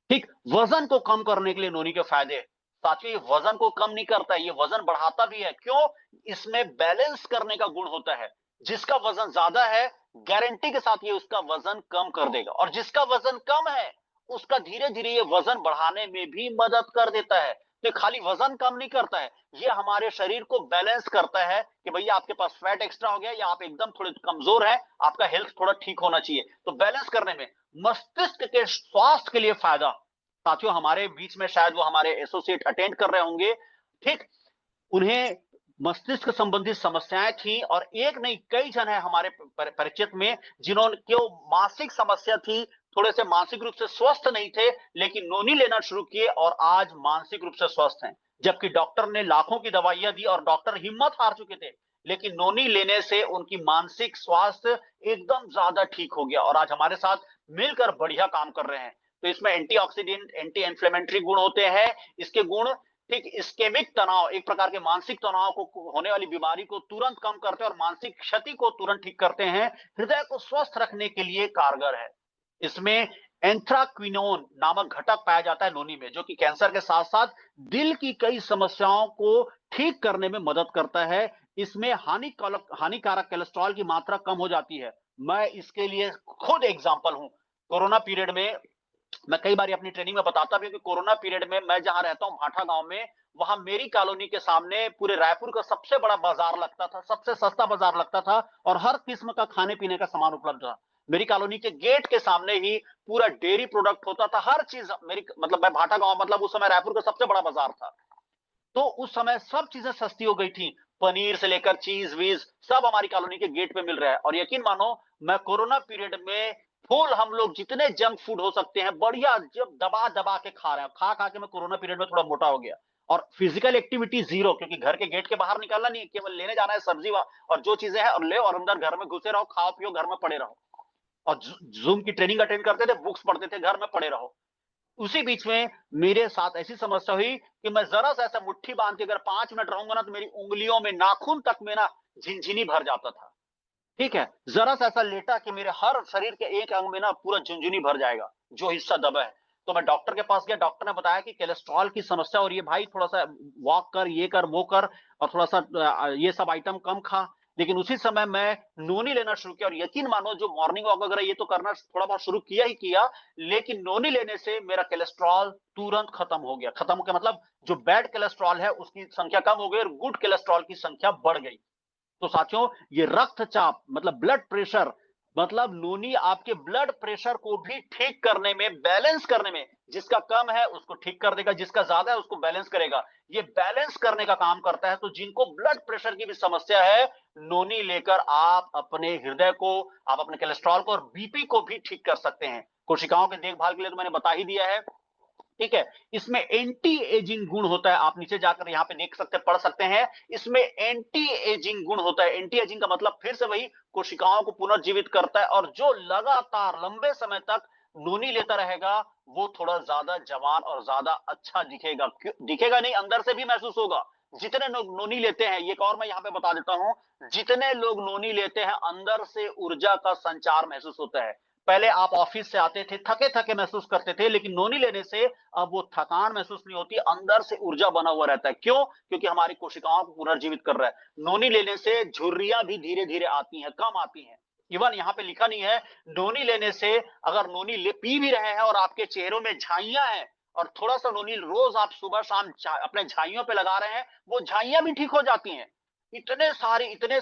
ठीक, वजन को कम करने के लिए नोनी के फायदे, साथियों ये वजन को कम नहीं करता है, ये वजन बढ़ाता भी है। क्यों? इसमें बैलेंस करने का गुण होता है। जिसका वजन ज्यादा है गारंटी के साथ ये उसका वजन कम कर देगा और जिसका वजन कम है उसका धीरे धीरे ये वजन बढ़ाने में भी मदद कर देता है। तो खाली वजन कम नहीं करता है, ये हमारे शरीर को बैलेंस करता है कि भैया आपके पास फैट एक्स्ट्रा हो गया या आप एकदम थोड़े कमजोर है, आपका हेल्थ थोड़ा ठीक होना चाहिए, तो बैलेंस करने में। मस्तिष्क के स्वास्थ्य के लिए फायदा, साथियों हमारे बीच में शायद वो हमारे एसोसिएट अटेंड कर रहे होंगे, ठीक, उन्हें मस्तिष्क संबंधित समस्याएं थी और एक नहीं कई जन है हमारे परिचित में जिन्होंने क्यों मानसिक समस्या थी, थोड़े से मानसिक रूप से स्वस्थ नहीं थे, लेकिन नोनी लेना शुरू किए और आज मानसिक रूप से स्वस्थ हैं। जबकि डॉक्टर ने लाखों की दवाइयां दी और डॉक्टर हिम्मत हार चुके थे, लेकिन नोनी लेने से उनकी मानसिक स्वास्थ्य एकदम ज्यादा ठीक हो गया और आज हमारे साथ मिलकर बढ़िया काम कर रहे हैं। तो इसमें एंटीऑक्सीडेंट एंटी इन्फ्लेमेटरी गुण होते हैं, इसके गुण, ठीक, इस्केमिक तनाव एक प्रकार के मानसिक तनाव को होने वाली बीमारी को तुरंत कम करते हैं और मानसिक क्षति को तुरंत ठीक करते हैं, हृदय को स्वस्थ रखने के लिए कारगर है। इसमें एंथ्राक्विनोन नामक घटक पाया जाता है नोनी में, जो कि कैंसर के साथ साथ दिल की कई समस्याओं को ठीक करने में मदद करता है। इसमें हानिकारक कोलेस्ट्रॉल की मात्रा कम हो जाती है। मैं इसके लिए खुद एग्जाम्पल हूं। कोरोना पीरियड में मैं कई बार अपनी ट्रेनिंग में बताता भी हूँ कि कोरोना पीरियड में मैं जहाँ रहता हूँ भाठा गांव में, वहां मेरी कॉलोनी के सामने पूरे रायपुर का सबसे बड़ा बाजार लगता था, सबसे सस्ता बाजार लगता था और हर किस्म का खाने पीने का सामान उपलब्ध था। मेरी कॉलोनी के गेट के सामने ही पूरा डेयरी प्रोडक्ट होता था, हर चीज मेरी मतलब मैं भाठा गांव मतलब उस समय रायपुर का सबसे बड़ा बाजार था। तो उस समय सब चीजें सस्ती हो गई थी, पनीर से लेकर चीज वीज सब हमारी कॉलोनी के गेट पे मिल रहा है। और यकीन मानो मैं कोरोना पीरियड में फुल हम लोग जितने जंक फूड हो सकते हैं बढ़िया जब दबा दबा के खा रहे हैं, खा खा के मैं कोरोना पीरियड में थोड़ा मोटा हो गया। और फिजिकल एक्टिविटी जीरो, क्योंकि घर के गेट के बाहर निकलना नहीं, केवल लेने जाना है सब्जी और जो चीजें हैं और ले, और अंदर घर में घुसे रहो, खाओ पियो, घर में पड़े रहो। और जूम की ट्रेनिंग अटेंड करते थे, बुक्स पढ़ते थे, घर में पड़े रहो। उसी बीच में मेरे साथ ऐसी समस्या हुई कि मैं जरा सा ऐसा मुट्ठी बांध के अगर 5 मिनट रहूंगा ना, तो मेरी उंगलियों में नाखून तक में ना झिनझिनी भर जाता था। ठीक है, जरा सा ऐसा लेटा कि मेरे हर शरीर के एक अंग में ना पूरा झुंझुनी भर जाएगा, जो हिस्सा दबा है। तो मैं डॉक्टर के पास गया, डॉक्टर ने बताया कि कोलेस्ट्रॉल की समस्या हो रही है भाई, थोड़ा सा वॉक कर, ये कर, वो कर, और थोड़ा सा ये सब आइटम कम खा। लेकिन उसी समय मैं नोनी लेना शुरू किया, और यकीन मानो जो मॉर्निंग वॉक वगैरह ये तो करना थोड़ा बहुत शुरू किया ही किया, लेकिन नोनी लेने से मेरा कोलेस्ट्रॉल तुरंत खत्म हो गया। खत्म हो गया मतलब जो बैड कोलेस्ट्रॉल है उसकी संख्या कम हो गई और गुड कोलेस्ट्रॉल की संख्या बढ़ गई। तो साथियों, ये रक्तचाप मतलब ब्लड प्रेशर, मतलब नोनी आपके ब्लड प्रेशर को भी ठीक करने में, बैलेंस करने में, जिसका कम है उसको ठीक कर देगा, जिसका ज्यादा है उसको बैलेंस करेगा। ये बैलेंस करने का काम करता है। तो जिनको ब्लड प्रेशर की भी समस्या है, नोनी लेकर आप अपने हृदय को, आप अपने कोलेस्ट्रॉल को और बीपी को भी ठीक कर सकते हैं। कोशिकाओं के देखभाल के लिए तो मैंने बता ही दिया है। ठीक है, इसमें एंटी एजिंग गुण होता है, आप नीचे जाकर यहाँ पे देख सकते हैं, पढ़ सकते हैं। इसमें एंटी एजिंग गुण होता है। एंटी एजिंग का मतलब फिर से वही, कोशिकाओं को पुनर्जीवित करता है, और जो लगातार लंबे समय तक नोनी लेता रहेगा वो थोड़ा ज्यादा जवान और ज्यादा अच्छा दिखेगा। दिखेगा नहीं, अंदर से भी महसूस होगा। जितने लोग नोनी लेते हैं, ये और मैं यहाँ पे बता देता हूँ, जितने लोग नोनी लेते हैं अंदर से ऊर्जा का संचार महसूस होता है। पहले आप ऑफिस से आते थे, थके थके महसूस करते थे, लेकिन नोनी लेने से अब वो थकान महसूस नहीं होती, अंदर से ऊर्जा बना हुआ रहता है। क्यों? क्योंकि हमारी कोशिकाओं को पुनर्जीवित कर रहा है। नोनी लेने से झुर्रियां भी धीरे धीरे आती हैं, कम आती हैं। इवन यहाँ पे लिखा नहीं है, नोनी लेने से अगर नोनी पी भी रहे हैं और आपके चेहरों में झाइयां हैं, और थोड़ा सा नोनी रोज आप सुबह शाम अपने झाइयों पे लगा रहे हैं, वो झाइयां भी ठीक हो जाती हैं। इतने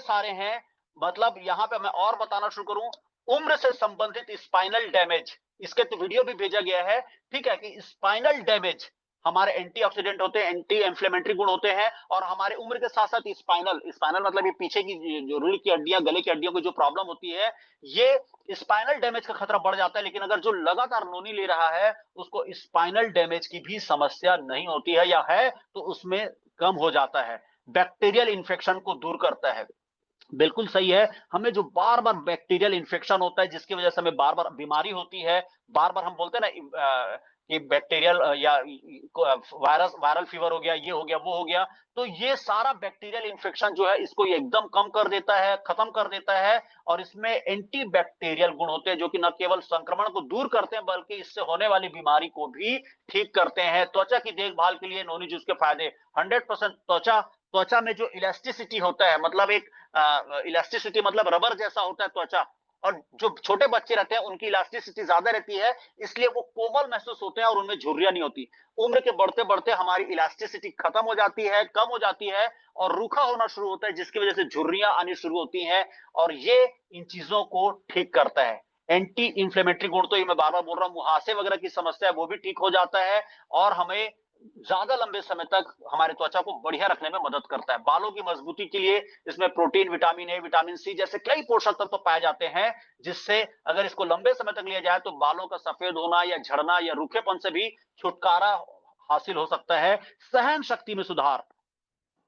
सारे हैं। मतलब यहाँ पे मैं और बताना शुरू करूं, उम्र से संबंधित स्पाइनल डैमेज, इसके तो वीडियो भी भेजा गया है। ठीक है, कि स्पाइनल डैमेज हमारे एंटीऑक्सीडेंट होते हैं, एंटी इंफ्लेमेटरी गुण होते हैं, और हमारे उम्र के साथ साथ स्पाइनल स्पाइनल मतलब ये पीछे की जो रीढ़ की हड्डियां, गले की हड्डियों की जो प्रॉब्लम होती है, ये स्पाइनल डैमेज का खतरा बढ़ जाता है। लेकिन अगर जो लगातार नोनी ले रहा है उसको स्पाइनल डैमेज की भी समस्या नहीं होती है, या है तो उसमें कम हो जाता है। बैक्टीरियल इन्फेक्शन को दूर करता है। बिल्कुल सही है। हमें जो बार-बार बैक्टीरियल इन्फेक्शन होता है, जिसकी वजह से हमें बार-बार बीमारी होती है, बार-बार हम बोलते हैं ना कि बैक्टीरियल या वायरल फीवर हो गया, ये हो गया, वो हो गया, तो ये सारा बैक्टीरियल इन्फेक्शन जो है इसको ये एकदम कम कर देता है, खत्म कर देता है। और इसमें एंटी बैक्टीरियल गुण होते हैं, जो कि न केवल संक्रमण को दूर करते हैं बल्कि इससे होने वाली बीमारी को भी ठीक करते हैं। त्वचा की देखभाल के लिए नोनी जूस के फायदे 100%। त्वचा में जो इलास्टिसिटी होता है, मतलब एक इलास्टिसिटी मतलब रबर जैसा होता है त्वचा, और जो छोटे बच्चे रहते हैं उनकी इलास्टिसिटी ज्यादा रहती है, इसलिए वो कोमल महसूस होते हैं और उनमें झुर्रियां नहीं होती। उम्र के बढ़ते बढ़ते हमारी इलास्टिसिटी खत्म हो जाती है, कम हो जाती है, और रूखा होना शुरू होता है, जिसकी वजह से झुर्रियां आनी शुरू होती हैं, और ये इन चीजों को ठीक करता है। एंटी इंफ्लेमेटरी गुण तो ये मैं बार बार बोल रहा हूँ, मुहासे वगैरह की समस्या है वो भी ठीक हो जाता है, और हमें ज्यादा लंबे समय तक हमारे त्वचा को बढ़िया रखने में मदद करता है। बालों की मजबूती के लिए इसमें protein, vitamin A, vitamin C जैसे कई पोषक तत्व तो पाए जाते हैं, जिससे अगर इसको लंबे समय तक लिया जाए तो बालों का सफेद होना या झड़ना या रूखेपन से भी छुटकारा हासिल हो सकता है। सहन शक्ति में सुधार,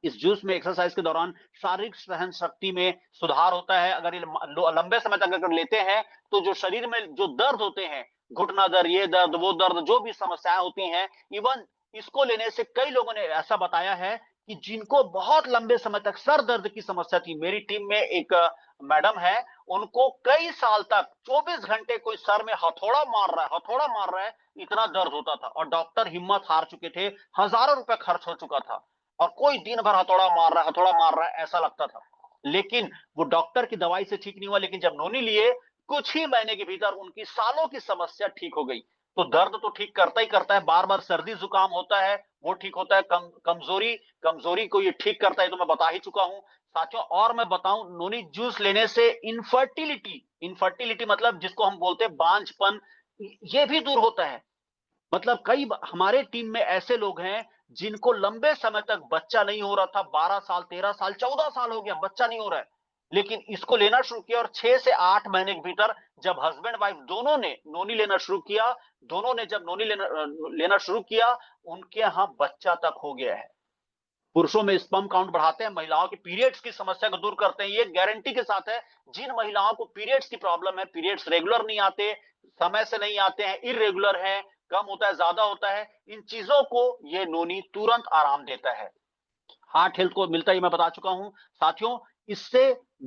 इस जूस में एक्सरसाइज के दौरान शारीरिक सहन शक्ति में सुधार होता है। अगर ये लंबे समय तक अगर लेते हैं तो जो शरीर में जो दर्द होते हैं, घुटना दर्द, ये दर्द, वो दर्द, जो भी समस्याएं होती हैं, इवन इसको लेने से कई लोगों ने ऐसा बताया है कि जिनको बहुत लंबे समय तक सर दर्द की समस्या थी, मेरी टीम में एक मैडम है, उनको कई साल तक 24 घंटे कोई सर में हथौड़ा मार रहा है, हथौड़ा मार रहा है, इतना दर्द होता था, और डॉक्टर हिम्मत हार चुके थे, हजारों रुपए खर्च हो चुका था, और कोई दिन भर हथौड़ा मार रहा है, हथौड़ा मार रहा है, ऐसा लगता था। लेकिन वो डॉक्टर की दवाई से ठीक नहीं हुआ, लेकिन जब नोनी लिए कुछ ही महीने के भीतर उनकी सालों की समस्या ठीक हो गई। तो दर्द तो ठीक करता ही करता है, बार बार सर्दी जुकाम होता है वो ठीक होता है, कमजोरी कमजोरी को ये ठीक करता है, तो मैं बता ही चुका हूं साथियों। और मैं बताऊं, नोनी जूस लेने से इनफर्टिलिटी, इनफर्टिलिटी मतलब जिसको हम बोलते हैं बांझपन, ये भी दूर होता है। मतलब हमारे टीम में ऐसे लोग हैं जिनको लंबे समय तक बच्चा नहीं हो रहा था, 12 साल, 13 साल, 14 साल हो गया बच्चा नहीं हो रहा है, लेकिन इसको लेना शुरू किया और 6 से 8 महीने के भीतर जब हस्बैंड वाइफ दोनों ने नोनी लेना शुरू किया, दोनों ने जब नोनी लेना शुरू किया, उनके यहां बच्चा तक हो गया है। पुरुषों में स्पर्म काउंट बढ़ाते हैं, महिलाओं की पीरियड्स की समस्या को दूर करते हैं, ये गारंटी के साथ है। जिन महिलाओं को पीरियड्स की प्रॉब्लम है, पीरियड्स रेगुलर नहीं आते, समय से नहीं आते हैं, इरेगुलर है, कम होता है, ज्यादा होता है, इन चीजों को ये नोनी तुरंत आराम देता है। हार्ट हेल्थ को मिलता है, मैं बता चुका हूं साथियों। इससे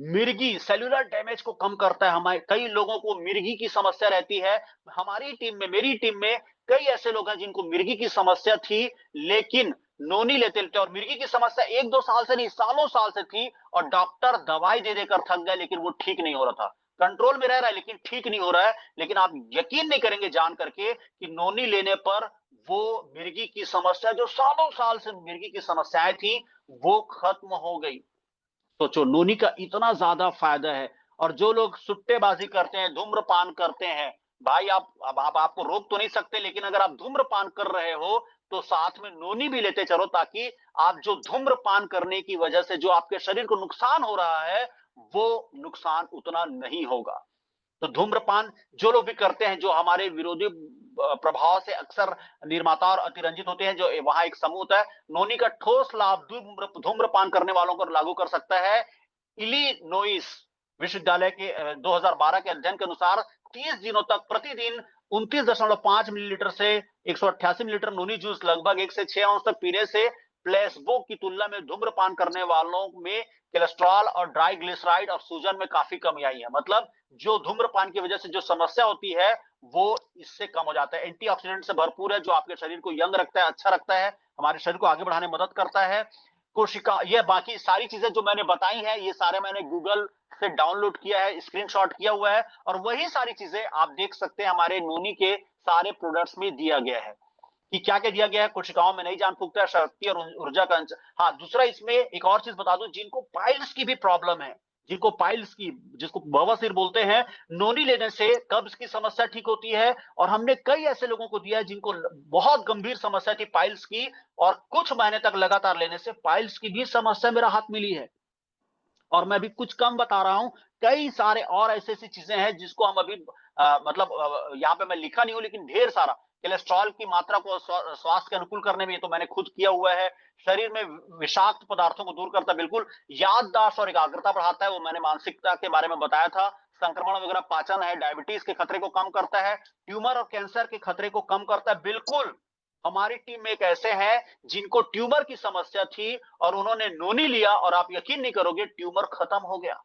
मिर्गी सेल्यूलर डैमेज को कम करता है। हमारे कई लोगों को मिर्गी की समस्या रहती है, हमारी टीम में, मेरी टीम में कई ऐसे लोग हैं जिनको मिर्गी की समस्या थी, लेकिन नोनी लेते लेते, और मिर्गी की समस्या 1-2 साल से नहीं, सालों साल से थी, और डॉक्टर दवाई दे देकर थक गए, लेकिन वो ठीक नहीं हो रहा था। कंट्रोल में रह रहा है लेकिन ठीक नहीं हो रहा है। लेकिन आप यकीन नहीं करेंगे जान करके कि नोनी लेने पर वो मिर्गी की समस्या, जो सालों साल से मिर्गी की समस्याएं थी, वो खत्म हो गई। सोचो, नोनी का इतना ज्यादा फायदा है। और जो लोग सुट्टेबाजी करते हैं, धूम्रपान करते हैं, भाई आप, अब आप आपको रोक तो नहीं सकते, लेकिन अगर आप धूम्रपान कर रहे हो तो साथ में नोनी भी लेते चलो, ताकि आप जो धूम्रपान करने की वजह से जो आपके शरीर को नुकसान हो रहा है, वो नुकसान उतना नहीं होगा। तो धूम्रपान जो लोग भी करते हैं, जो हमारे विरोधी प्रभाव से अक्सर निर्माता और अतिरंजित होते हैं, जो वहां एक समूह होता है, नोनी का ठोस लाभ धूम्रपान करने वालों को लागू कर सकता है। इलिनोइस विश्वविद्यालय के 2012 के अध्ययन के अनुसार 30 दिनों तक प्रतिदिन 29.5 मिलीलीटर से 188 मिलीलीटर नोनी जूस लगभग 1 से 6 औंस तक पीने से प्लेसबो की तुलना में धूम्रपान करने वालों में कोलेस्ट्रॉल और ट्राइग्लिसराइड और सूजन में काफी कमी आई है। मतलब जो धूम्रपान की वजह से जो समस्या होती है, वो इससे कम हो जाता है। एंटीऑक्सीडेंट से भरपूर है, जो आपके शरीर को यंग रखता है, अच्छा रखता है, हमारे शरीर को आगे बढ़ाने में मदद करता है। कोशिका, ये बाकी सारी चीजें जो मैंने बताई हैं, ये सारे मैंने गूगल से डाउनलोड किया है, स्क्रीनशॉट किया हुआ है, और वही सारी चीजें आप देख सकते हैं हमारे नोनी के सारे प्रोडक्ट्स में दिया गया है कि क्या क्या दिया गया है। कोशिकाओं में नई जान फूंकता है, शक्ति और ऊर्जा का हाँ, दूसरा इसमें एक और चीज बता दूं, जिनको पाइल्स की भी प्रॉब्लम है, जिनको पाइल्स की, जिसको बवासीर बोलते हैं, नोनी लेने से कब्ज की समस्या ठीक होती है। और हमने कई ऐसे लोगों को दिया है जिनको बहुत गंभीर समस्या थी पाइल्स की, और कुछ महीने तक लगातार लेने से पाइल्स की भी समस्या में राहत मिली है। और मैं अभी कुछ कम बता रहा हूं, कई सारे और ऐसी ऐसी चीजें हैं जिसको हम अभी मतलब यहाँ पे मैं लिखा नहीं हूं, लेकिन ढेर सारा। कोलेस्ट्रॉल की मात्रा को स्वास्थ्य के अनुकूल करने में, ये तो मैंने खुद किया हुआ है। शरीर में विषाक्त पदार्थों को दूर करता है, बिल्कुल। याददाश्त और एकाग्रता बढ़ाता है, वो मैंने मानसिकता के बारे में बताया था। संक्रमण वगैरह, पाचन है, डायबिटीज के खतरे को कम करता है, ट्यूमर और कैंसर के खतरे को कम करता है, बिल्कुल। हमारी टीम में एक ऐसे हैं जिनको ट्यूमर की समस्या थी, और उन्होंने नोनी लिया, और आप यकीन नहीं करोगे, ट्यूमर खत्म हो गया।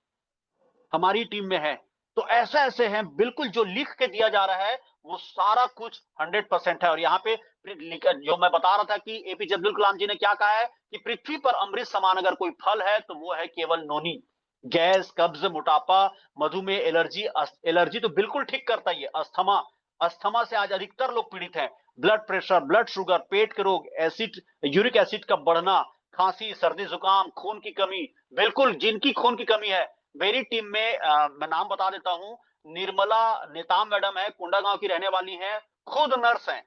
हमारी टीम में है। तो ऐसे ऐसे हैं, बिल्कुल जो लिख के दिया जा रहा है वो सारा कुछ 100% है। और यहाँ पे जो मैं बता रहा था कि एपीजे अब्दुल कलाम जी ने क्या कहा है कि पृथ्वी पर अमृत समान अगर कोई फल है तो वो है केवल नोनी। गैस, कब्ज, मोटापा, मधुमेह, एलर्जी, एलर्जी तो बिल्कुल ठीक करता ही है। अस्थमा, अस्थमा से आज अधिकतर लोग पीड़ित हैं। ब्लड प्रेशर, ब्लड शुगर, पेट के रोग, एसिड, यूरिक एसिड का बढ़ना, खांसी, सर्दी जुकाम, खून की कमी, बिल्कुल जिनकी खून की कमी है। मेरी टीम में मैं नाम बता देता हूं, निर्मला नेताम मैडम है, कोंडागांव की रहने वाली है, खुद नर्स हैं,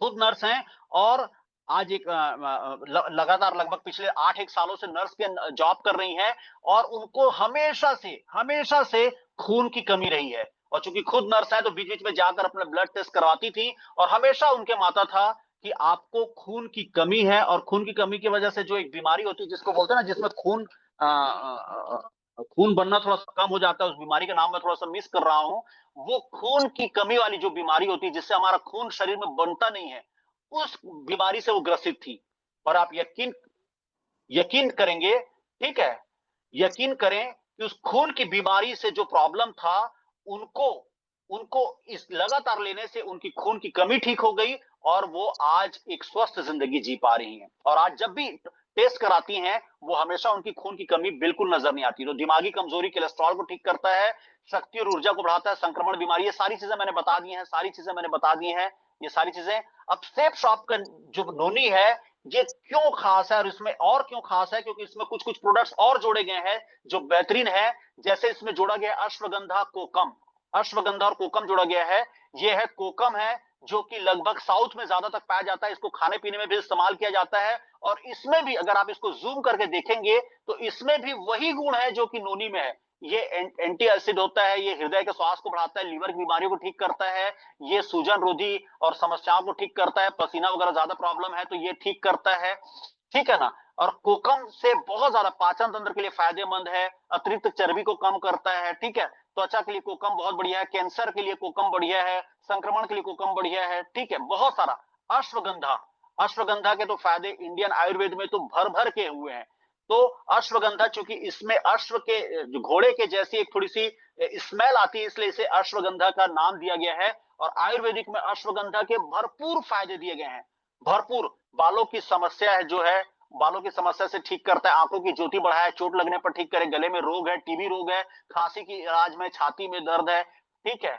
खुद नर्स हैं। और आज एक लगातार लगभग पिछले 8-1 सालों से नर्स के जॉब कर रही हैं, और उनको हमेशा से खून की कमी रही है। और चूंकि खुद नर्स है तो बीच बीच में जाकर अपना ब्लड टेस्ट करवाती थी, और हमेशा उनके माता था कि आपको खून की कमी है, और खून की कमी की वजह से जो एक बीमारी होती है जिसको बोलते हैं ना, जिसमें खून बनना थोड़ा सा कम हो जाता है, उस बीमारी का नाम मैं थोड़ा सा मिस कर रहा हूं। वो खून की कमी वाली जो बीमारी होती है, जिससे हमारा खून शरीर में बनता नहीं है, उस बीमारी से वो ग्रसित थी। और आप यकीन यकीन करेंगे, ठीक है, यकीन करें कि उस खून की बीमारी से जो प्रॉब्लम था, उनको उनको इस लगातार लेने से उनकी खून की कमी ठीक हो गई, और वो आज एक स्वस्थ जिंदगी जी पा रही हैं। और आज जब भी टेस्ट कराती हैं, वो हमेशा उनकी खून की कमी बिल्कुल नजर नहीं आती। तो दिमागी कमजोरी, कोलेस्ट्रॉल को ठीक करता है, शक्ति और ऊर्जा को बढ़ाता है, संक्रमण बीमारी, ये सारी चीजें मैंने बता दी हैं, सारी चीजें मैंने बता दी हैं, ये सारी चीजें। अब सेफ शॉप का जो नोनी है, ये क्यों खास है और इसमें और क्यों खास है, क्योंकि इसमें कुछ कुछ प्रोडक्ट्स और जोड़े गए हैं जो बेहतरीन है। जैसे इसमें जोड़ा गया अश्वगंधा कोकम, अश्वगंधा और कोकम जोड़ा गया है। ये है कोकम है, जो कि लगभग साउथ में ज्यादा तक पाया जाता है, इसको खाने पीने में भी इस्तेमाल किया जाता है। और इसमें भी अगर आप इसको जूम करके देखेंगे तो इसमें भी वही गुण है जो कि नोनी में है। ये एंटी एसिड होता है, ये हृदय के स्वास्थ्य को बढ़ाता है, लीवर की बीमारियों को ठीक करता है, ये सूजन रोधी और समस्याओं को ठीक करता है, पसीना वगैरह ज्यादा प्रॉब्लम है तो ये ठीक करता है, ठीक है ना। और कोकम से बहुत ज्यादा पाचन तंत्र के लिए फायदेमंद है, अतिरिक्त चर्बी को कम करता है, ठीक है। त्वचा के लिए कोकम बहुत बढ़िया है, कैंसर के लिए कोकम बढ़िया है, संक्रमण के लिए कोकम बढ़िया है, ठीक है, बहुत सारा। अश्वगंधा, अश्वगंधा के तो फायदे इंडियन आयुर्वेद में तो भर भर के हुए हैं। तो अश्वगंधा, चूंकि इसमें अश्व के जो घोड़े के जैसी एक थोड़ी सी स्मेल आती है, इसलिए इसे अश्वगंधा का नाम दिया गया है। और आयुर्वेदिक में अश्वगंधा के भरपूर फायदे दिए गए हैं, भरपूर। बालों की समस्या है जो है, बालों की समस्या से ठीक करता है, आंखों की ज्योति बढ़ाए, चोट लगने पर ठीक करे, गले में रोग है, टीबी रोग है, खांसी की इलाज में, छाती में दर्द है, ठीक है,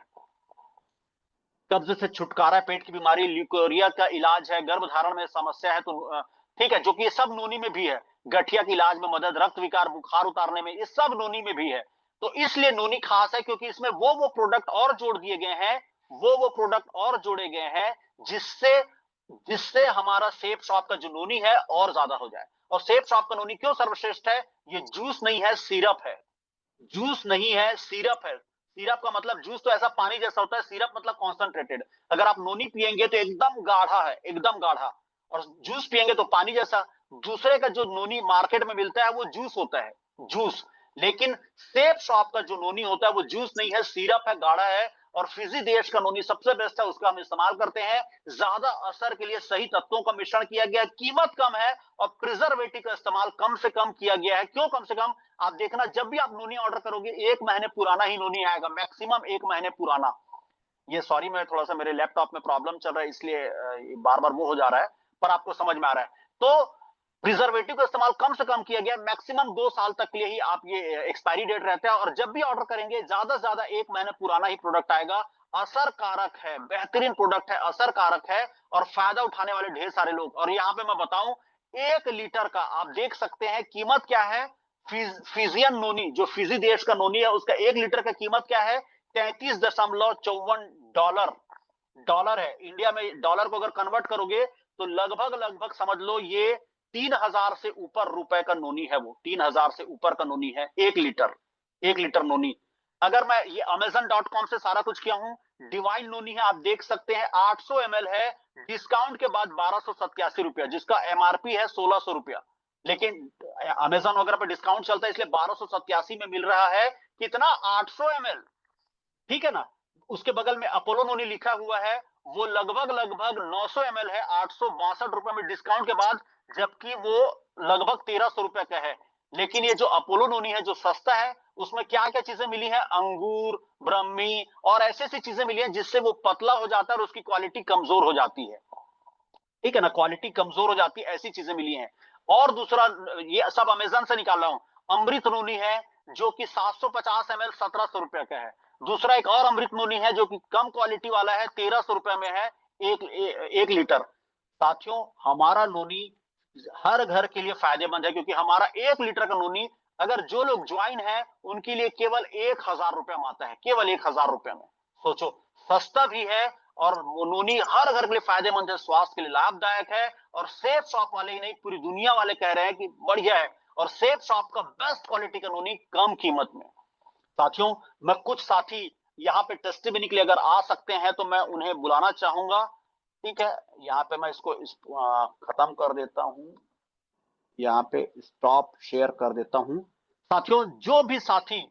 कब्ज से छुटकारा, पेट की बीमारी, ल्यूकोरिया का इलाज है, गर्भधारण में समस्या है तो ठीक है, जो कि ये सब नोनी में भी है। गठिया के इलाज में मदद, रक्त विकार, बुखार उतारने में, ये सब नोनी में भी है। तो इसलिए नोनी खास है, क्योंकि इसमें वो प्रोडक्ट और जोड़ दिए गए हैं, वो प्रोडक्ट और जोड़े गए हैं जिससे जिससे हमारा सेफ शॉप का जो नोनी है और ज्यादा हो जाए। और सेफ शॉप का नोनी क्यों सर्वश्रेष्ठ है? ये जूस नहीं है, सिरप है। जूस नहीं है, सिरप है। सिरप का मतलब, जूस तो ऐसा पानी जैसा होता है, सिरप मतलब कॉन्सेंट्रेटेड। अगर आप नोनी पिएंगे तो एकदम गाढ़ा है, एकदम गाढ़ा। और जूस पिएंगे तो पानी जैसा। दूसरे का जो नोनी मार्केट में मिलता है वो जूस होता है, जूस। लेकिन सेफ शॉप का जो नोनी होता है वो जूस नहीं है, सिरप है, गाढ़ा है। और फिजी देश का नोनी सबसे बेस्ट है, उसका हम इस्तेमाल करते हैं। ज्यादा असर के लिए सही तत्वों का मिश्रण किया गया है, कीमत कम है, और प्रिजर्वेटिव का इस्तेमाल कम से कम किया गया है। क्यों कम से कम? आप देखना, जब भी आप नोनी ऑर्डर करोगे 1 महीने पुराना ही नोनी आएगा, मैक्सिमम 1 महीने पुराना। ये सॉरी, मैं थोड़ा सा मेरे लैपटॉप में प्रॉब्लम चल रहा है, इसलिए बार बार वो हो जा रहा है, पर आपको समझ में आ रहा है। तो प्रिजर्वेटिव का इस्तेमाल कम से कम किया गया, मैक्सिमम 2 साल तक के लिए ही आप ये एक्सपायरी डेट रहता है। और जब भी ऑर्डर करेंगे ज्यादा से ज्यादा 1 महीने पुराना ही प्रोडक्ट आएगा। असर कारक है, बेहतरीन प्रोडक्ट है, असर कारक है, और फायदा उठाने वाले ढेर सारे लोग। और यहाँ पे मैं बताऊं, 1 लीटर का आप देख सकते हैं कीमत क्या है। फिजियन नोनी, जो फिजी देश का नोनी है, उसका 1 लीटर का कीमत क्या है? 33.54 डॉलर है। इंडिया में डॉलर को अगर कन्वर्ट करोगे तो लगभग लगभग समझ लो ये 3,000 से ऊपर रुपए का नोनी है। वो 3,000 से ऊपर का नोनी है, 1 लीटर, 1 लीटर नोनी। अगर मैं ये Amazon.com से सारा कुछ किया हूं, डिवाइन नोनी है, आप देख सकते हैं, 800 ml है, डिस्काउंट के बाद 1287 रुपया, जिसका एमआरपी है 1600 रुपया। लेकिन अमेजन वगैरह पर डिस्काउंट चलता है, इसलिए 1287 में मिल रहा है। कितना? 800 ml, ठीक है ना। उसके बगल में अपोलो नोनी लिखा हुआ है, वो लगभग लगभग 900 ml है, 862 रुपए में डिस्काउंट के बाद, जबकि वो लगभग 1300 रुपए का है। लेकिन ये जो अपोलो नोनी है, जो सस्ता है, उसमें क्या क्या चीजें मिली है? अंगूर, ब्रह्मी और ऐसी ऐसी चीजें मिली हैं जिससे वो पतला हो जाता है और उसकी क्वालिटी कमजोर हो जाती है, ठीक है ना, क्वालिटी कमजोर हो जाती है, ऐसी चीजें मिली हैं। और दूसरा, ये सब अमेजन से निकाल रहा हूं, अमृत नोनी है, जो कि 750 ml 1700 रुपए का है। दूसरा एक और अमृत नोनी है जो कि कम क्वालिटी वाला है, 1300 रुपए में है, 1 लीटर। साथियों, हमारा नोनी हर घर के लिए फायदेमंद है, क्योंकि हमारा 1 लीटर का नोनी, अगर जो लोग ज्वाइन है उनके लिए केवल 1,000 रुपए में आता है, केवल 1,000 रुपए में। सोचो, सस्ता भी है, और नोनी हर घर के लिए फायदेमंद है, स्वास्थ्य के लिए लाभदायक है। और सेफ शॉप वाले ही नहीं, पूरी दुनिया वाले कह रहे हैं कि बढ़िया है। और सेफ शॉप का बेस्ट क्वालिटी का नोनी कम कीमत में। साथियों, मैं कुछ साथी यहाँ पे टेस्टिमनी के लिए अगर आ सकते हैं तो मैं उन्हें बुलाना चाहूंगा, ठीक है। यहाँ पे मैं इसको खत्म कर देता हूँ, यहाँ पे स्टॉप शेयर कर देता हूँ। साथियों, जो भी साथी,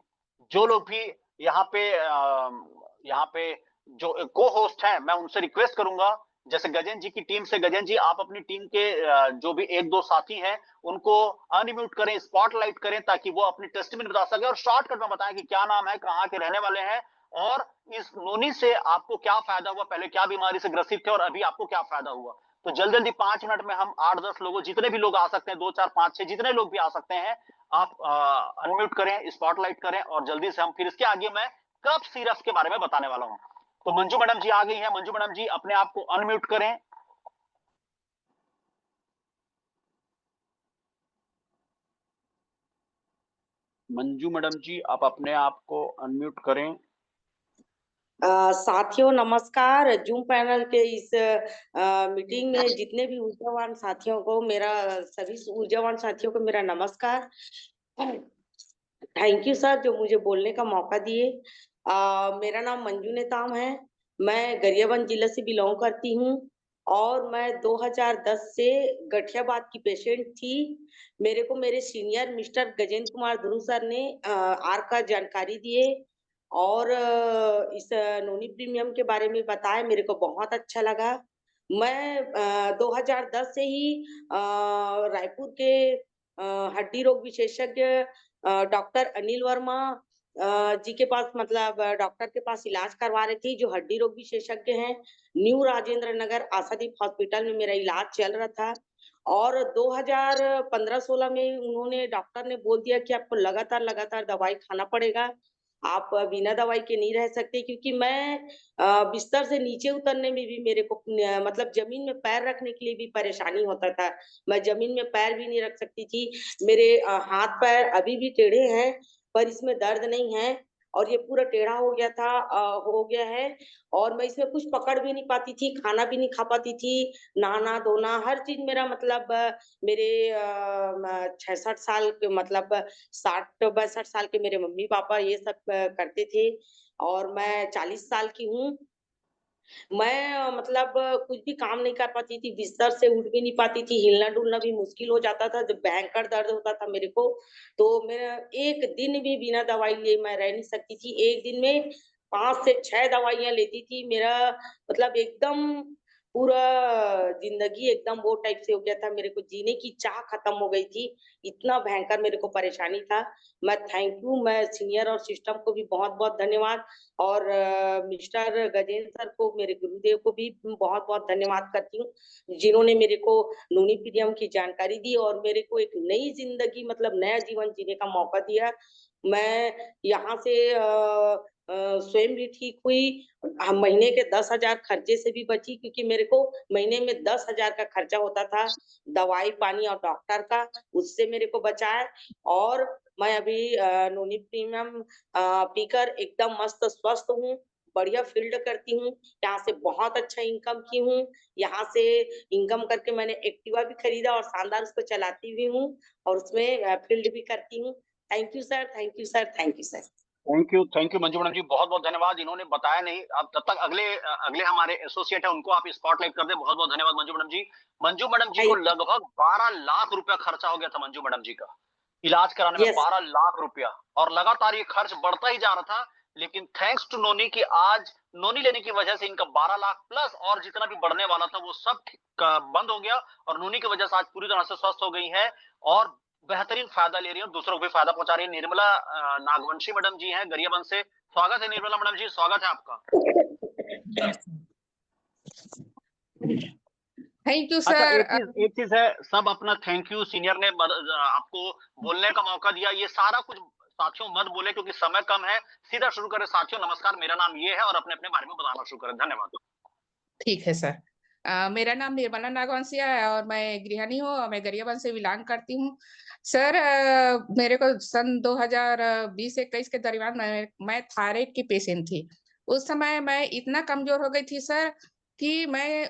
जो लोग भी यहाँ पे जो को होस्ट हैं, मैं उनसे रिक्वेस्ट करूंगा, जैसे गजेंद्र जी की टीम से, गजेंद्र जी आप अपनी टीम के जो भी 1-2 साथी हैं उनको अनम्यूट करें, स्पॉटलाइट करें, ताकि वो अपनी टेस्टिमनी बता सके और शॉर्टकट में बताएं कि क्या नाम है, कहाँ के रहने वाले हैं, और इस नोनी से आपको क्या फायदा हुआ, पहले क्या बीमारी से ग्रसित थे और अभी आपको क्या फायदा हुआ। तो जल्दी-जल्दी 5 मिनट में हम 8-10 लोगों जितने भी लोग आ सकते हैं 2, 4, 5, 6 जितने लोग भी आ सकते हैं, आप अनम्यूट करें, स्पॉटलाइट करें और जल्दी से हम फिर इसके आगे मैं कफ सिरप के बारे में बताने वाला हूँ। तो मंजू मैडम जी आ गई हैं। मंजू मैडम जी अपने आप को अनम्यूट करें। मंजू मैडम जी आप अपने आप को अनम्यूट करें। साथियों नमस्कार। जूम पैनल के इस मीटिंग में जितने भी ऊर्जावान साथियों को मेरा सभी ऊर्जावान साथियों को मेरा नमस्कार। थैंक यू सर जो मुझे बोलने का मौका दिए। मेरा नाम मंजू नेताम है। मैं गरियाबंद जिले से बिलोंग करती हूँ और मैं 2010 से गठियाबाद की पेशेंट थी। मेरे को मेरे सीनियर मिस्टर गजेंद्र कुमार ध्रुव सर ने आर का जानकारी दिए और इस नोनी प्रीमियम के बारे में बताया। मेरे को बहुत अच्छा लगा। मैं 2010 से ही रायपुर के हड्डी रोग विशेषज्ञ डॉक्टर अनिल वर्मा जी के पास मतलब डॉक्टर के पास इलाज करवा रही थी जो हड्डी रोग विशेषज्ञ हैं। न्यू राजेंद्र नगर आशादीप हॉस्पिटल में मेरा इलाज चल रहा था और 2015-16 में उन्होंने डॉक्टर ने बोल दिया कि आपको लगातार लगातार दवाई खाना पड़ेगा। आप बिना दवाई के नहीं रह सकते क्योंकि मैं बिस्तर से नीचे उतरने में भी मेरे को मतलब जमीन में पैर रखने के लिए भी परेशानी होता था। मैं जमीन में पैर भी नहीं रख सकती थी। मेरे हाथ पैर अभी भी टेढ़े हैं पर इसमें दर्द नहीं है और ये पूरा टेढ़ा हो गया था हो गया है और मैं इसमें कुछ पकड़ भी नहीं पाती थी, खाना भी नहीं खा पाती थी, नहाना धोना हर चीज मेरा मतलब मेरे 66 साल के मतलब 60-62 साल के मेरे मम्मी पापा ये सब करते थे और मैं 40 साल की हूँ। मैं मतलब कुछ भी काम नहीं कर पाती थी, बिस्तर से उठ भी नहीं पाती थी, हिलना-डुलना भी मुश्किल हो जाता था, जब भयंकर दर्द होता था मेरे को, तो मैं 1 दिन भी बिना दवाई लिए मैं रह नहीं सकती थी। 1 दिन में 5 से 6 दवाइयाँ लेती थी, मेरा मतलब एकदम पूरा ज़िंदगी एकदम वो टाइप से हो गया था, मेरे को जीने की चाह खत्म हो गई थी, इतना भयंकर मेरे को परेशानी था। मैं थैंक यू, मैं सीनियर और सिस्टम को भी बहुत-बहुत धन्यवाद और मिस्टर गजेंद्र सर को मेरे गुरुदेव को भी बहुत-बहुत धन्यवाद करती हूँ, जिन्होंने मेरे को नोनी पीडियम की जानकारी दी और मेरे को एक नई ज़िंदगी मतलब नया जीवन जीने का मौका दिया। मैं यहाँ से स्वयं भी ठीक हुई, महीने के 10,000 खर्चे से भी बची क्योंकि मेरे को महीने में 10,000 का खर्चा होता था, दवाई, पानी और डॉक्टर का, उससे मेरे को बचा है और मैं अभी नोनी प्रीमियम पीकर एकदम मस्त स्वस्थ हूँ, बढ़िया फ़ील्ड करती हूँ, यहाँ से बहुत अच्छा इनकम की हूँ। यहाँ से इनकम करके मैंने एक्टिवा भी खरीदा और शानदार उसको चलाती भी हूँ और उसमें फ़ील्ड भी करती हूँ। Thank you sir, thank you sir, thank you sir. Thank you Manju madam ji. बहुत-बहुत धन्यवाद। इन्होंने बताया नहीं, अब तब तक अगले हमारे एसोसिएट हैं उनको आप स्पॉटलाइट कर दें। बहुत-बहुत धन्यवाद मंजू मैडम जी। मंजू मैडम जी को थैंक लगभग 12 लाख रुपया खर्चा हो गया था मंजू मैडम जी का। इलाज कराने में यस, 12 लाख रुपया और लगातार ये खर्च बढ़ता ही जा रहा था। लेकिन थैंक्स टू नोनी कि आज नोनी लेने की वजह से इनका 12 लाख प्लस और जितना भी बढ़ने वाला था वो सब बंद हो गया और नोनी की वजह से आज पूरी तरह से स्वस्थ हो गई है और बेहतरीन फायदा ले रही है, दूसरों को भी फायदा पहुंचा रही है। निर्मला नागवंशी मैडम जी हैं गरियाबंद से। स्वागत है निर्मला मैडम जी, स्वागत है आपका। थैंक यू अच्छा, सर। एक चीज है, सब अपना थैंक यू सीनियर ने आपको बोलने का मौका दिया। ये सारा कुछ साथियों मत बोले क्योंकि समय कम है। सीधा शुरू करें साथियों। नमस्कार, मेरा नाम ये है और अपने अपने बारे में बताना शुरू करें। धन्यवाद। ठीक है सर। मेरा नाम निर्मला नागवंशिया है और मैं गृहिणी हूँ और मैं गरियाबंद से बिलोंग करती हूँ। सर मेरे को सन 2020-21 के दरमियान मैं थायराइड की पेशेंट थी। उस समय मैं इतना कमजोर हो गई थी सर कि मैं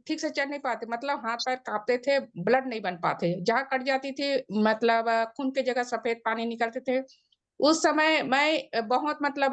ठीक से चल नहीं पाती, मतलब हाथ पैर कांपते थे, ब्लड नहीं बन पाते, जहाँ कट जाती थी मतलब खून की जगह सफेद पानी निकलते थे। उस समय मैं बहुत मतलब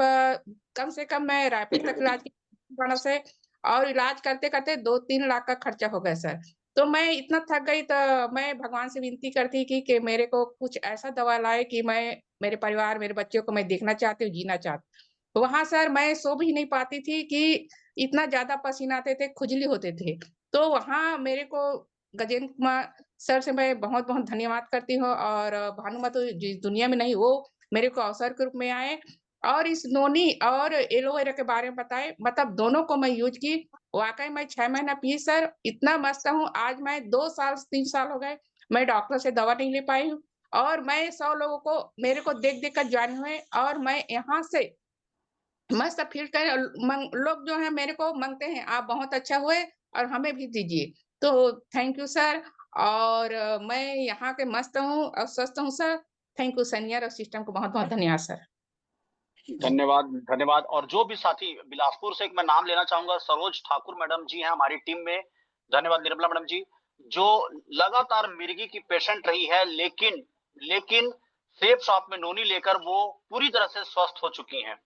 कम से कम मैं रायपुर तक इलाज की से और इलाज करते-करते 2-3 लाख का खर्चा हो गया सर। तो मैं इतना थक गई तो मैं भगवान से विनती करती कि मेरे को कुछ ऐसा दवा लाए कि मैं मेरे परिवार, मेरे बच्चों को मैं देखना चाहती हूँ, जीना चाहती हूँ। वहाँ सर मैं सो भी नहीं पाती थी कि इतना ज़्यादा पसीना आते थे, खुजली होते थे। तो वहाँ मेरे को गजेंद्र कुमार सर से मैं बहुत-बहुत धन्यवाद करती हूँ और भानुमति जिस दुनिया में नहीं, वो मेरे को अवसर के रूप में आए और इस नोनी और एलोवेरा के बारे में बताएँ, मतलब दोनों को मैं यूज़ की, वाक़ई मैं 6 महीना पी सर, इतना मस्त हूँ, आज मैं 2 साल 3 साल हो गए, मैं डॉक्टर से दवा नहीं ले पाई हूँ और मैं 100 लोगों को मेरे को देख-देख कर जॉइन हुए और मैं यहाँ से मस्त फ़ील करें और लोग जो हैं मेरे को माँगते हैं, आप बहुत अच्छा हुए और हमें भी दीजिए। तो थैंक यू सर और मैं यहाँ के मस्त हूँ और स्वस्थ हूँ सर। थैंक यू सीनियर और सिस्टम को बहुत-बहुत धन्यवाद सर। धन्यवाद, धन्यवाद। और जो भी साथी बिलासपुर से एक मैं नाम लेना चाहूँगा, सरोज ठाकुर मैडम जी हैं हमारी टीम में। धन्यवाद निर्मला मैडम जी, जो लगातार मिर्गी की पेशेंट रही है, लेकिन सेफ शॉप में नोनी लेकर वो पूरी तरह से स्वस्थ हो चुकी हैं।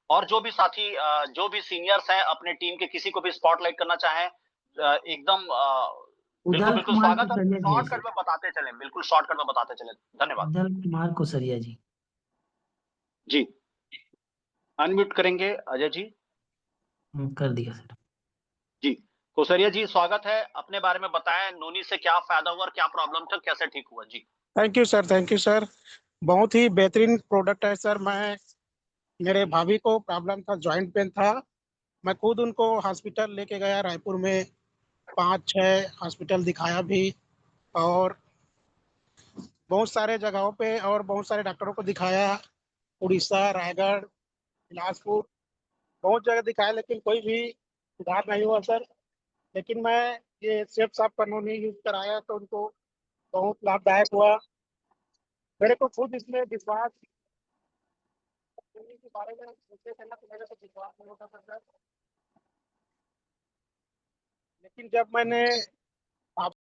और जो भी साथी जो भी सीनियर्स हैं अपने टीम के किसी को भी स्पॉटलाइट करना चाहें एकदम बिल्कुल, उदल बिल्कुल कुमार स्वागत है। कुसरिया जी है शॉर्टकट सर। में बताते चलें, बिल्कुल शॉर्टकट में बताते चलें। धन्यवाद। उदल कुमार कुसरिया जी। जी, अनम्यूट करेंगे अजय जी। कर दिया सर। जी, कोसरिया जी स्वागत है। अपने बारे में बताएँ, नोनी से क्या फ़ायदा हुआ और क्या प्रॉब्लम था, कैसे ठीक हुआ? जी। Thank you sir, thank you sir. बहुत ही बेहतरीन प्रोडक्ट है सर। मेरे भाभी को प्रॉब्लम था, जॉइंट पेन था। मैं खुद उनको हॉस्पिटल लेके गया, रायपुर में 5-6 हॉस्पिटल दिखाया भी और बहुत सारे जगहों पे और बहुत सारे डॉक्टरों को दिखाया। उड़ीसा, रायगढ़, बिलासपुर, बहुत जगह दिखाया लेकिन कोई भी सुधार नहीं हुआ सर। लेकिन मैं ये सेफ साफ कानूनी यूज कराया तो उनको बहुत लाभदायक हुआ। मेरे को खुद इसमें विश्वास के बारे में सोचे थे ना तो मेरे को विश्वास नहीं होता था सर। लेकिन जब मैंने